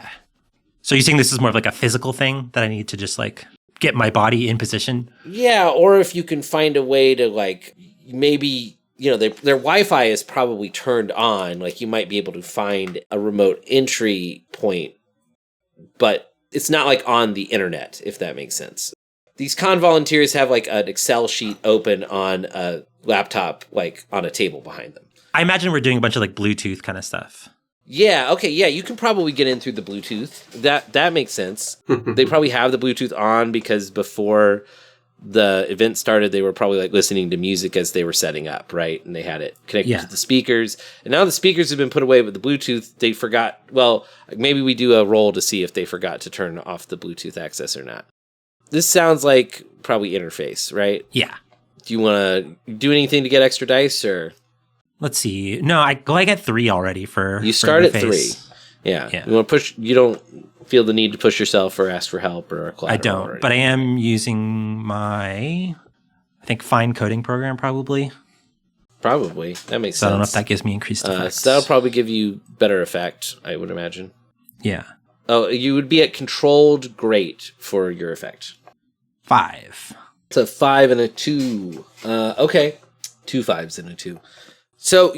Speaker 4: So you're saying this is more of a physical thing that I need to just get my body in position.
Speaker 3: Yeah, or if you can find a way to like maybe, you know, their Wi-Fi is probably turned on. Like you might be able to find a remote entry point, but it's not like on the internet, if that makes sense. These con volunteers have like an Excel sheet open on a laptop, like on a table behind them.
Speaker 4: I imagine we're doing a bunch of like Bluetooth kind of stuff.
Speaker 3: Yeah, okay, yeah, you can probably get in through the Bluetooth. That makes sense. They probably have the Bluetooth on because before the event started, they were probably like listening to music as they were setting up, right? And they had it connected to the speakers. And now the speakers have been put away, but the Bluetooth, they forgot. Well, maybe we do a roll to see if they forgot to turn off the Bluetooth access or not. This sounds like probably interface, right?
Speaker 4: Yeah.
Speaker 3: Do you want to do anything to get extra dice or?
Speaker 4: Let's see. No, I get 3 already for.
Speaker 3: You start at
Speaker 4: interface.
Speaker 3: 3. Yeah. You want to push? You don't feel the need to push yourself or ask for help or a collateral.
Speaker 4: I don't, but I am using my, I think, fine coding program probably.
Speaker 3: Probably. That makes sense.
Speaker 4: So I don't know if that gives me increased effects.
Speaker 3: So that'll probably give you better effect, I would imagine.
Speaker 4: Yeah.
Speaker 3: Oh, you would be at controlled great for your effect.
Speaker 4: 5.
Speaker 3: It's a 5 and a 2. Okay. 2 5s and a 2. So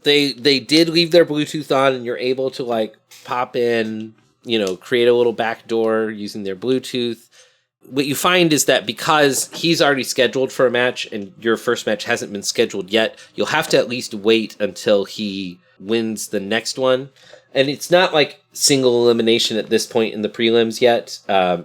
Speaker 3: they did leave their Bluetooth on, and you're able to like pop in, you know, create a little back door using their Bluetooth. What you find is that because he's already scheduled for a match and your first match hasn't been scheduled yet, you'll have to at least wait until he wins the next one. And it's not like single elimination at this point in the prelims yet.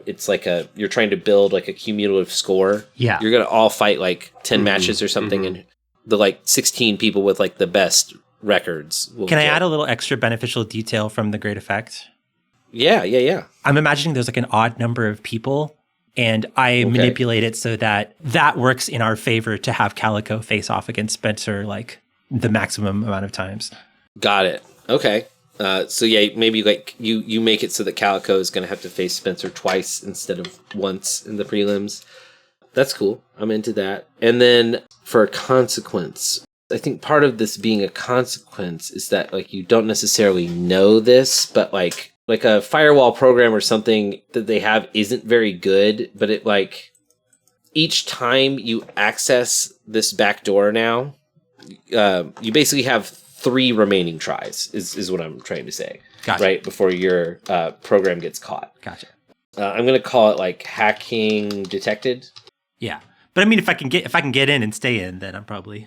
Speaker 3: It's like you're trying to build like a cumulative score.
Speaker 4: Yeah.
Speaker 3: You're going to all fight like 10 matches or something, and the like 16 people with like the best records.
Speaker 4: Can I add a little extra beneficial detail from the great effect?
Speaker 3: Yeah.
Speaker 4: I'm imagining there's like an odd number of people, and I manipulate it so that works in our favor to have Calico face off against Spencer like the maximum amount of times.
Speaker 3: Got it. Okay. So yeah, maybe like you make it so that Calico is going to have to face Spencer twice instead of once in the prelims. That's cool. I'm into that. And then for a consequence, I think part of this being a consequence is that like you don't necessarily know this, but like a firewall program or something that they have isn't very good, but it like each time you access this back door now, you basically have 3 remaining tries is what I'm trying to say.
Speaker 4: Gotcha.
Speaker 3: Right before your program gets caught.
Speaker 4: Gotcha.
Speaker 3: I'm going to call it like hacking detected.
Speaker 4: Yeah. But I mean, if I can get in and stay in, then I'm probably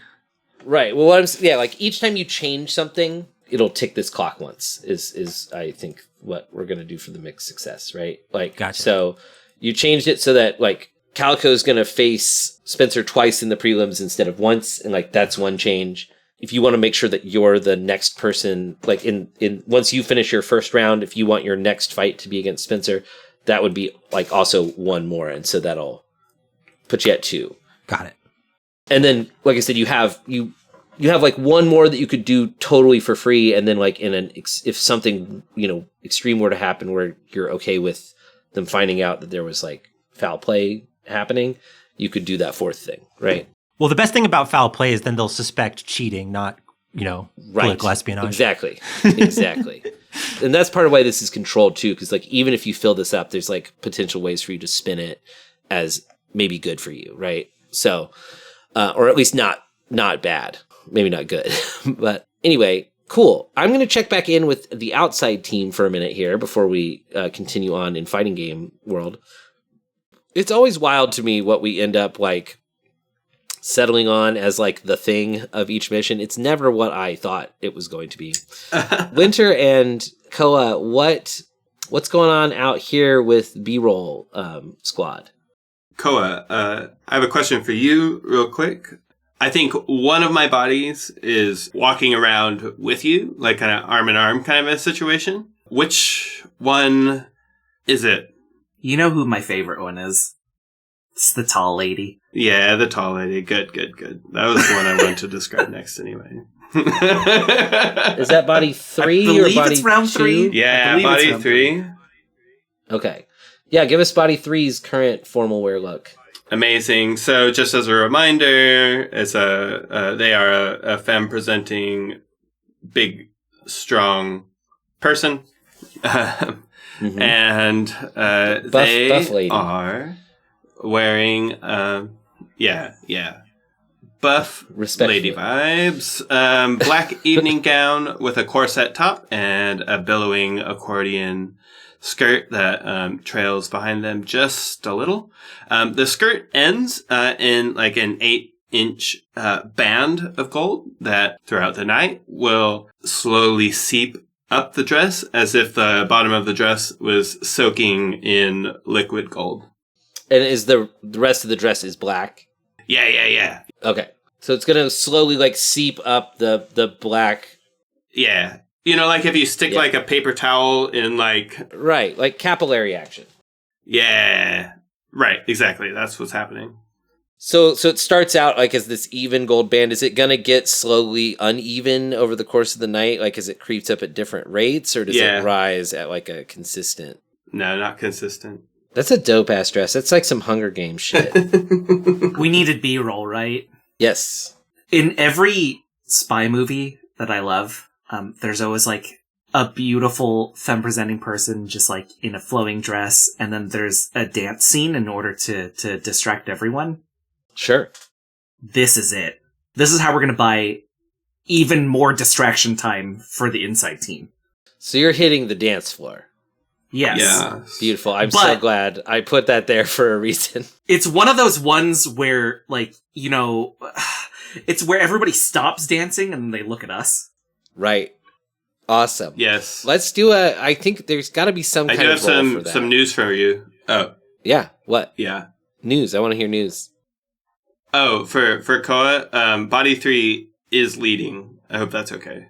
Speaker 3: right. Well, like each time you change something, it'll tick this clock once. Is I think what we're gonna do for the mixed success, right? Like,
Speaker 4: gotcha.
Speaker 3: So you changed it so that like Calico's gonna face Spencer twice in the prelims instead of once, and like that's one change. If you want to make sure that you're the next person, like in once you finish your first round, if you want your next fight to be against Spencer, that would be like also one more, and so that'll put you at 2.
Speaker 4: Got it.
Speaker 3: And then, like I said, you have like one more that you could do totally for free, and then like if something extreme were to happen where you're okay with them finding out that there was like foul play happening, you could do that 4th thing, right?
Speaker 4: Well, the best thing about foul play is then they'll suspect cheating, not political espionage.
Speaker 3: Exactly. And that's part of why this is controlled too, because like even if you fill this up, there's like potential ways for you to spin it as maybe good for you, right? So, or at least not bad, maybe not good. But anyway, cool. I'm going to check back in with the outside team for a minute here before we continue on in fighting game world. It's always wild to me what we end up like settling on as like the thing of each mission. It's never what I thought it was going to be. Winter and Koa, what's going on out here with B-roll squad?
Speaker 7: Koa, I have a question for you real quick. I think one of my bodies is walking around with you, like kind of arm in arm kind of a situation. Which one is it?
Speaker 6: You know who my favorite one is. It's the tall lady.
Speaker 7: Yeah, the tall lady. Good. That was the one I wanted to describe next anyway.
Speaker 3: Is that body 3
Speaker 6: I believe
Speaker 3: or body
Speaker 6: it's round
Speaker 3: 2?
Speaker 6: 3.
Speaker 7: Yeah, body 3.
Speaker 3: Okay. Yeah, give us body 3's current formal wear look.
Speaker 7: Amazing. So just as a reminder, they are a femme presenting big, strong person. and they
Speaker 3: buff lady.
Speaker 7: are wearing, buff lady vibes. Black evening gown with a corset top and a billowing accordion skirt that trails behind them just a little. The skirt ends in like an 8-inch band of gold that throughout the night will slowly seep up the dress as if the bottom of the dress was soaking in liquid gold.
Speaker 3: And is the rest of the dress is black?
Speaker 7: Yeah.
Speaker 3: Okay. So it's going to slowly like seep up the black.
Speaker 7: Yeah. You know, like if you stick like a paper towel in like...
Speaker 3: Right, like capillary action.
Speaker 7: Yeah. Right, exactly. That's what's happening.
Speaker 3: So it starts out like as this even gold band. Is it going to get slowly uneven over the course of the night? Like as it creeps up at different rates, or does it rise at like a consistent?
Speaker 7: No, not consistent.
Speaker 3: That's a dope ass dress. That's like some Hunger Games shit.
Speaker 6: We needed B-roll, right?
Speaker 3: Yes.
Speaker 6: In every spy movie that I love, there's always like a beautiful femme-presenting person just like in a flowing dress, and then there's a dance scene in order to distract everyone.
Speaker 3: Sure.
Speaker 6: This is it. This is how we're going to buy even more distraction time for the inside team.
Speaker 3: So you're hitting the dance floor.
Speaker 6: Yes.
Speaker 7: Yeah.
Speaker 3: Beautiful. I'm so glad I put that there for a reason.
Speaker 6: It's one of those ones where, like, you know, it's where everybody stops dancing and they look at us.
Speaker 3: Right. Awesome.
Speaker 7: Yes.
Speaker 3: Let's do I think there's got to be some kind of role for that.
Speaker 7: some news for you. Oh.
Speaker 3: Yeah. What?
Speaker 7: Yeah.
Speaker 3: News. I want to hear news.
Speaker 7: Oh, for Koa, Body 3 is leading. I hope that's okay.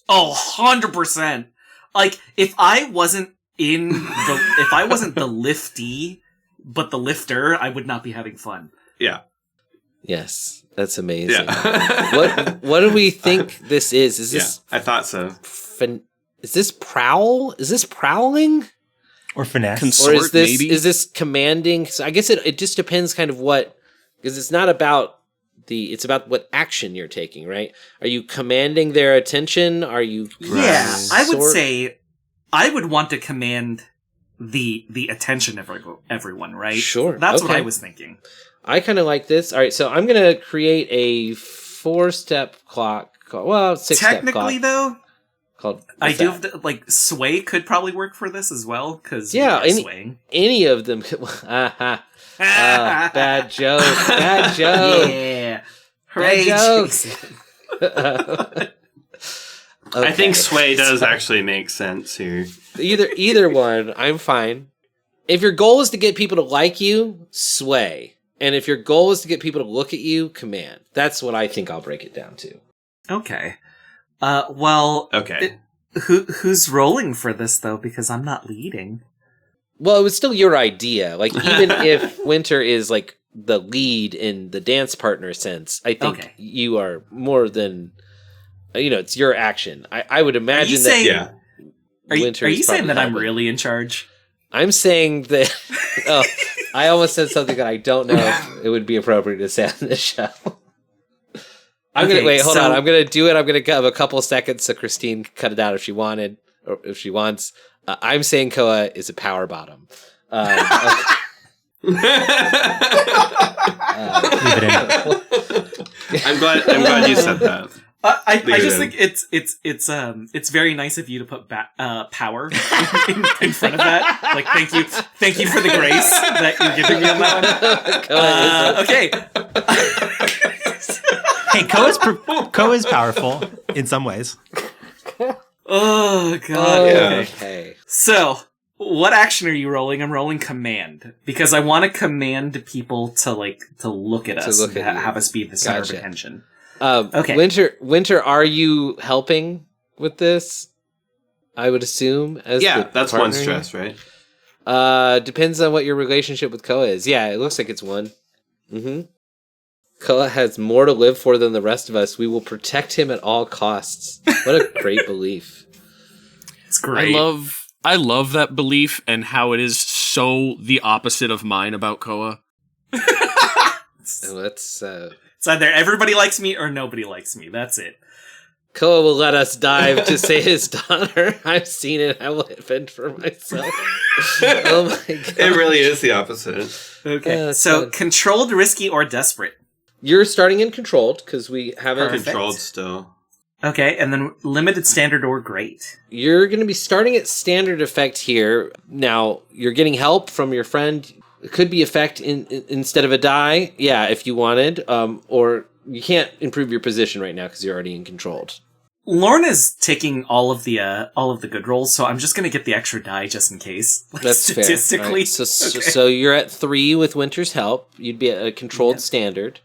Speaker 6: Oh, 100%. Like, if I wasn't if I wasn't the liftee, but the lifter, I would not be having fun.
Speaker 7: Yeah.
Speaker 3: Yes. That's amazing.
Speaker 7: Yeah.
Speaker 3: What do we think this is? Is this...
Speaker 7: Yeah, I thought so.
Speaker 3: Is this prowl? Is this prowling?
Speaker 4: Or finesse?
Speaker 5: Consort,
Speaker 3: or is this
Speaker 5: maybe?
Speaker 3: Is this commanding? So I guess it just depends kind of what... Because it's not about it's about what action you're taking, right? Are you commanding their attention? Are you...
Speaker 6: Yeah, I would say I would want to command the attention of everyone, right?
Speaker 3: Sure.
Speaker 6: That's what
Speaker 3: okay.
Speaker 6: I was thinking.
Speaker 3: I kind of like this. All right, so I'm going to create a 4-step clock. 6-step clock.
Speaker 6: Technically, though,
Speaker 3: called
Speaker 6: I do have to, like, sway could probably work for this as well, because swaying.
Speaker 3: Any of them could... bad joke. Bad joke.
Speaker 6: Yeah. Hooray,
Speaker 3: joke.
Speaker 6: Okay.
Speaker 7: I think sway does actually make sense here.
Speaker 3: Either one, I'm fine. If your goal is to get people to like you, sway. And if your goal is to get people to look at you, command. That's what I think I'll break it down to.
Speaker 6: Okay. Well...
Speaker 7: Okay.
Speaker 6: Who's rolling for this, though? Because I'm not leading.
Speaker 3: Well, it was still your idea. Like, even if Winter is, like, the lead in the dance partner sense, I think you are more than... You know, it's your action. I would imagine that...
Speaker 6: Winter are you saying that I'm really in charge?
Speaker 3: I'm saying that... Oh, I almost said something that I don't know if it would be appropriate to say on this show. Wait, hold on. I'm going to do it. I'm going to have a couple seconds so Christine can cut it out if she wanted, or if she wants. I'm saying Koa is a power bottom.
Speaker 4: Leave it in.
Speaker 7: I'm glad you said that.
Speaker 6: I just think it's very nice of you to put power in front of that. Like, thank you for the grace that you're giving me on that one. Okay.
Speaker 4: Hey, Koa is powerful in some ways.
Speaker 6: Oh god.
Speaker 3: Okay.
Speaker 6: So, what action are you rolling? I'm rolling command because I want to command people to look at us, have us be the center of attention. Okay.
Speaker 3: Winter, are you helping with this? I would assume.
Speaker 7: That's one stress, right?
Speaker 3: Depends on what your relationship with Koa is. Yeah, it looks like it's one. Mm-hmm. Koa has more to live for than the rest of us. We will protect him at all costs. What a great belief.
Speaker 6: It's great.
Speaker 5: I love that belief and how it is so the opposite of mine about Koa.
Speaker 3: Let's
Speaker 6: it's either everybody likes me or nobody likes me. That's it.
Speaker 3: Koa will let us dive to save his daughter. I've seen it. I will fend for myself. Oh my god.
Speaker 7: It really is the opposite.
Speaker 6: Okay. So
Speaker 3: fun.
Speaker 6: controlled, risky, or desperate.
Speaker 3: You're starting in controlled because we haven't.
Speaker 6: Perfect.
Speaker 7: Controlled still.
Speaker 6: Okay, and then limited, standard, or great.
Speaker 3: You're going to be starting at standard effect here. Now, you're getting help from your friend. It could be effect instead of a die. Yeah, if you wanted. Or you can't improve your position right now because you're already in controlled.
Speaker 6: Lorna's taking all of the good rolls, so I'm just going to get the extra die just in case. Like,
Speaker 3: That's
Speaker 6: statistically.
Speaker 3: fair. Right. So you're at 3 with Winter's help. You'd be at a controlled standard.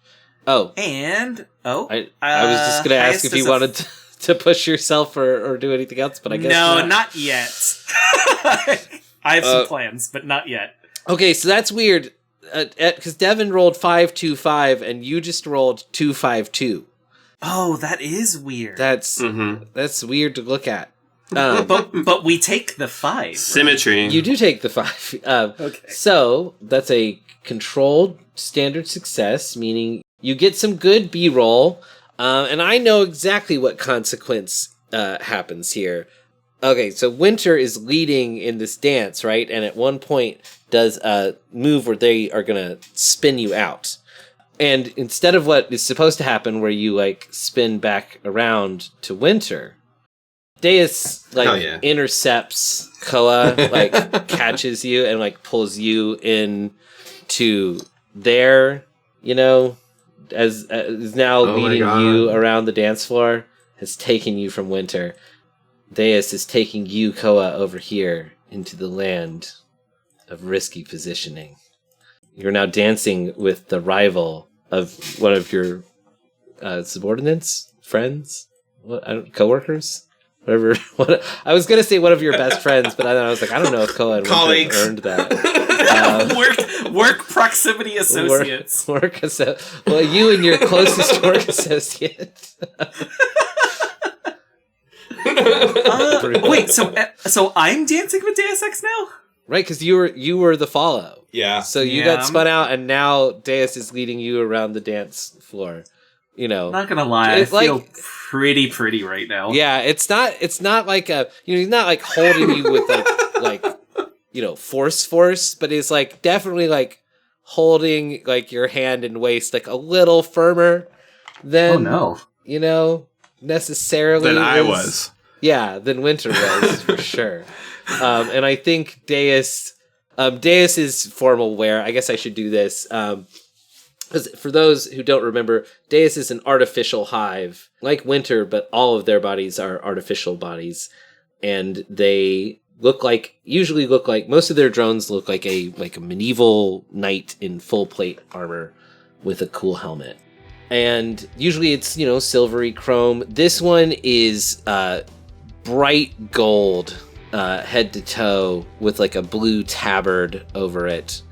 Speaker 3: Oh.
Speaker 6: And,
Speaker 3: I was just going to ask if you wanted to push yourself or do anything else, but I guess
Speaker 6: not yet. I have some plans, but not yet.
Speaker 3: Okay, so that's weird. Because Devin rolled 5-2-5, and you just rolled 2-5-2.
Speaker 6: Oh, that is weird.
Speaker 3: That's weird to look at.
Speaker 6: But we take the 5.
Speaker 7: Symmetry.
Speaker 3: Right? You do take the 5.
Speaker 6: Okay.
Speaker 3: So that's a controlled standard success, meaning you get some good B-roll, and I know exactly what consequence happens here. Okay, so Winter is leading in this dance, right? And at one point does a move where they are going to spin you out. And instead of what is supposed to happen where you, like, spin back around to Winter, Deus, like, intercepts Koa, like, catches you and, like, pulls you in to there, you know, as is now leading you around the dance floor, has taken you from Winter. Deus is taking you, Koa, over here into the land of risky positioning. You're now dancing with the rival of one of your subordinates, friends, coworkers, whatever. I was gonna say one of your best friends, but I was like, I don't know if Koa and Winter earned that.
Speaker 6: Work proximity associates.
Speaker 3: Well, you and your closest work associate.
Speaker 6: Wait, so I'm dancing with Deus Ex now?
Speaker 3: Right, because you were the follow.
Speaker 7: Yeah.
Speaker 3: So you got spun out, and now Deus is leading you around the dance floor. You know,
Speaker 6: not gonna lie, I feel pretty right now.
Speaker 3: Yeah, it's not like he's not like holding you with like force, but it's like definitely like holding like your hand and waist like a little firmer than necessarily
Speaker 7: than I was.
Speaker 3: Yeah, than Winter was for sure. And I think Deus is formal wear. I guess I should do this. Because for those who don't remember, Deus is an artificial hive, like Winter, but all of their bodies are artificial bodies. And they usually look like, most of their drones look like a medieval knight in full plate armor with a cool helmet. And usually it's, silvery chrome. This one is bright gold, head to toe, with like a blue tabard over it,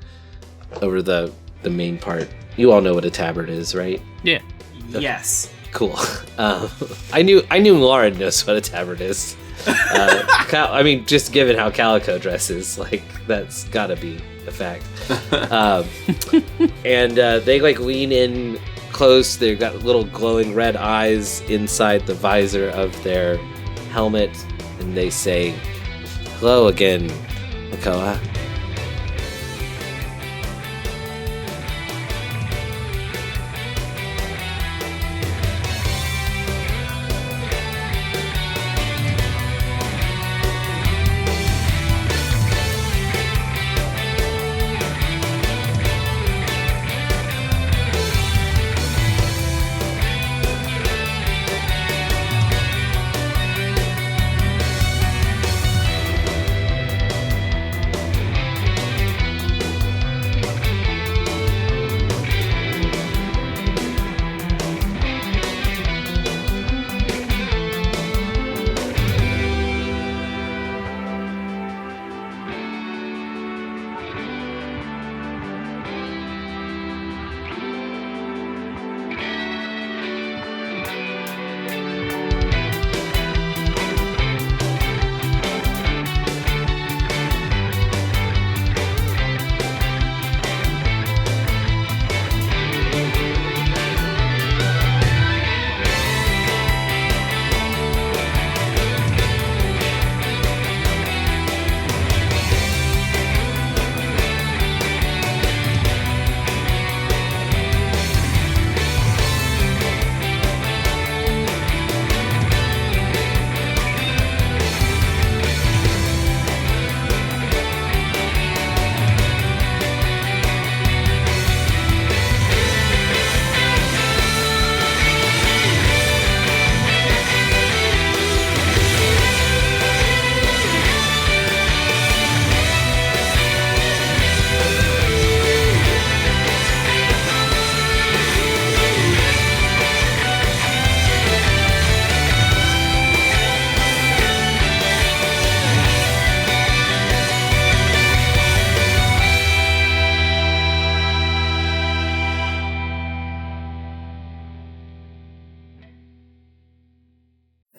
Speaker 3: over the main part. You all know what a tabard is, right?
Speaker 5: Yeah.
Speaker 6: Yes.
Speaker 3: Cool. I knew Lauren knows what a tabard is. Just given how Calico dresses, like that's gotta be a fact. And they like lean in close. They've got little glowing red eyes inside the visor of their helmet, and they say, "Hello again, Koa."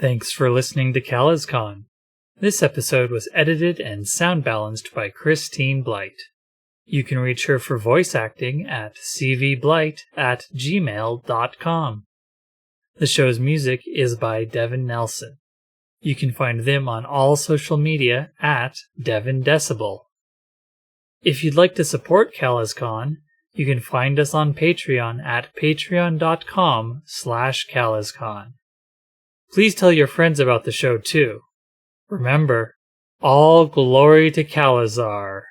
Speaker 1: Thanks for listening to CalazCon. This episode was edited and sound balanced by Christine Blight. You can reach her for voice acting at cvblight@gmail.com. The show's music is by Devin Nelson. You can find them on all social media at Devin Decibel. If you'd like to support CalazCon, you can find us on Patreon at patreon.com/CalazCon. Please tell your friends about the show too. Remember, all glory to Calazar.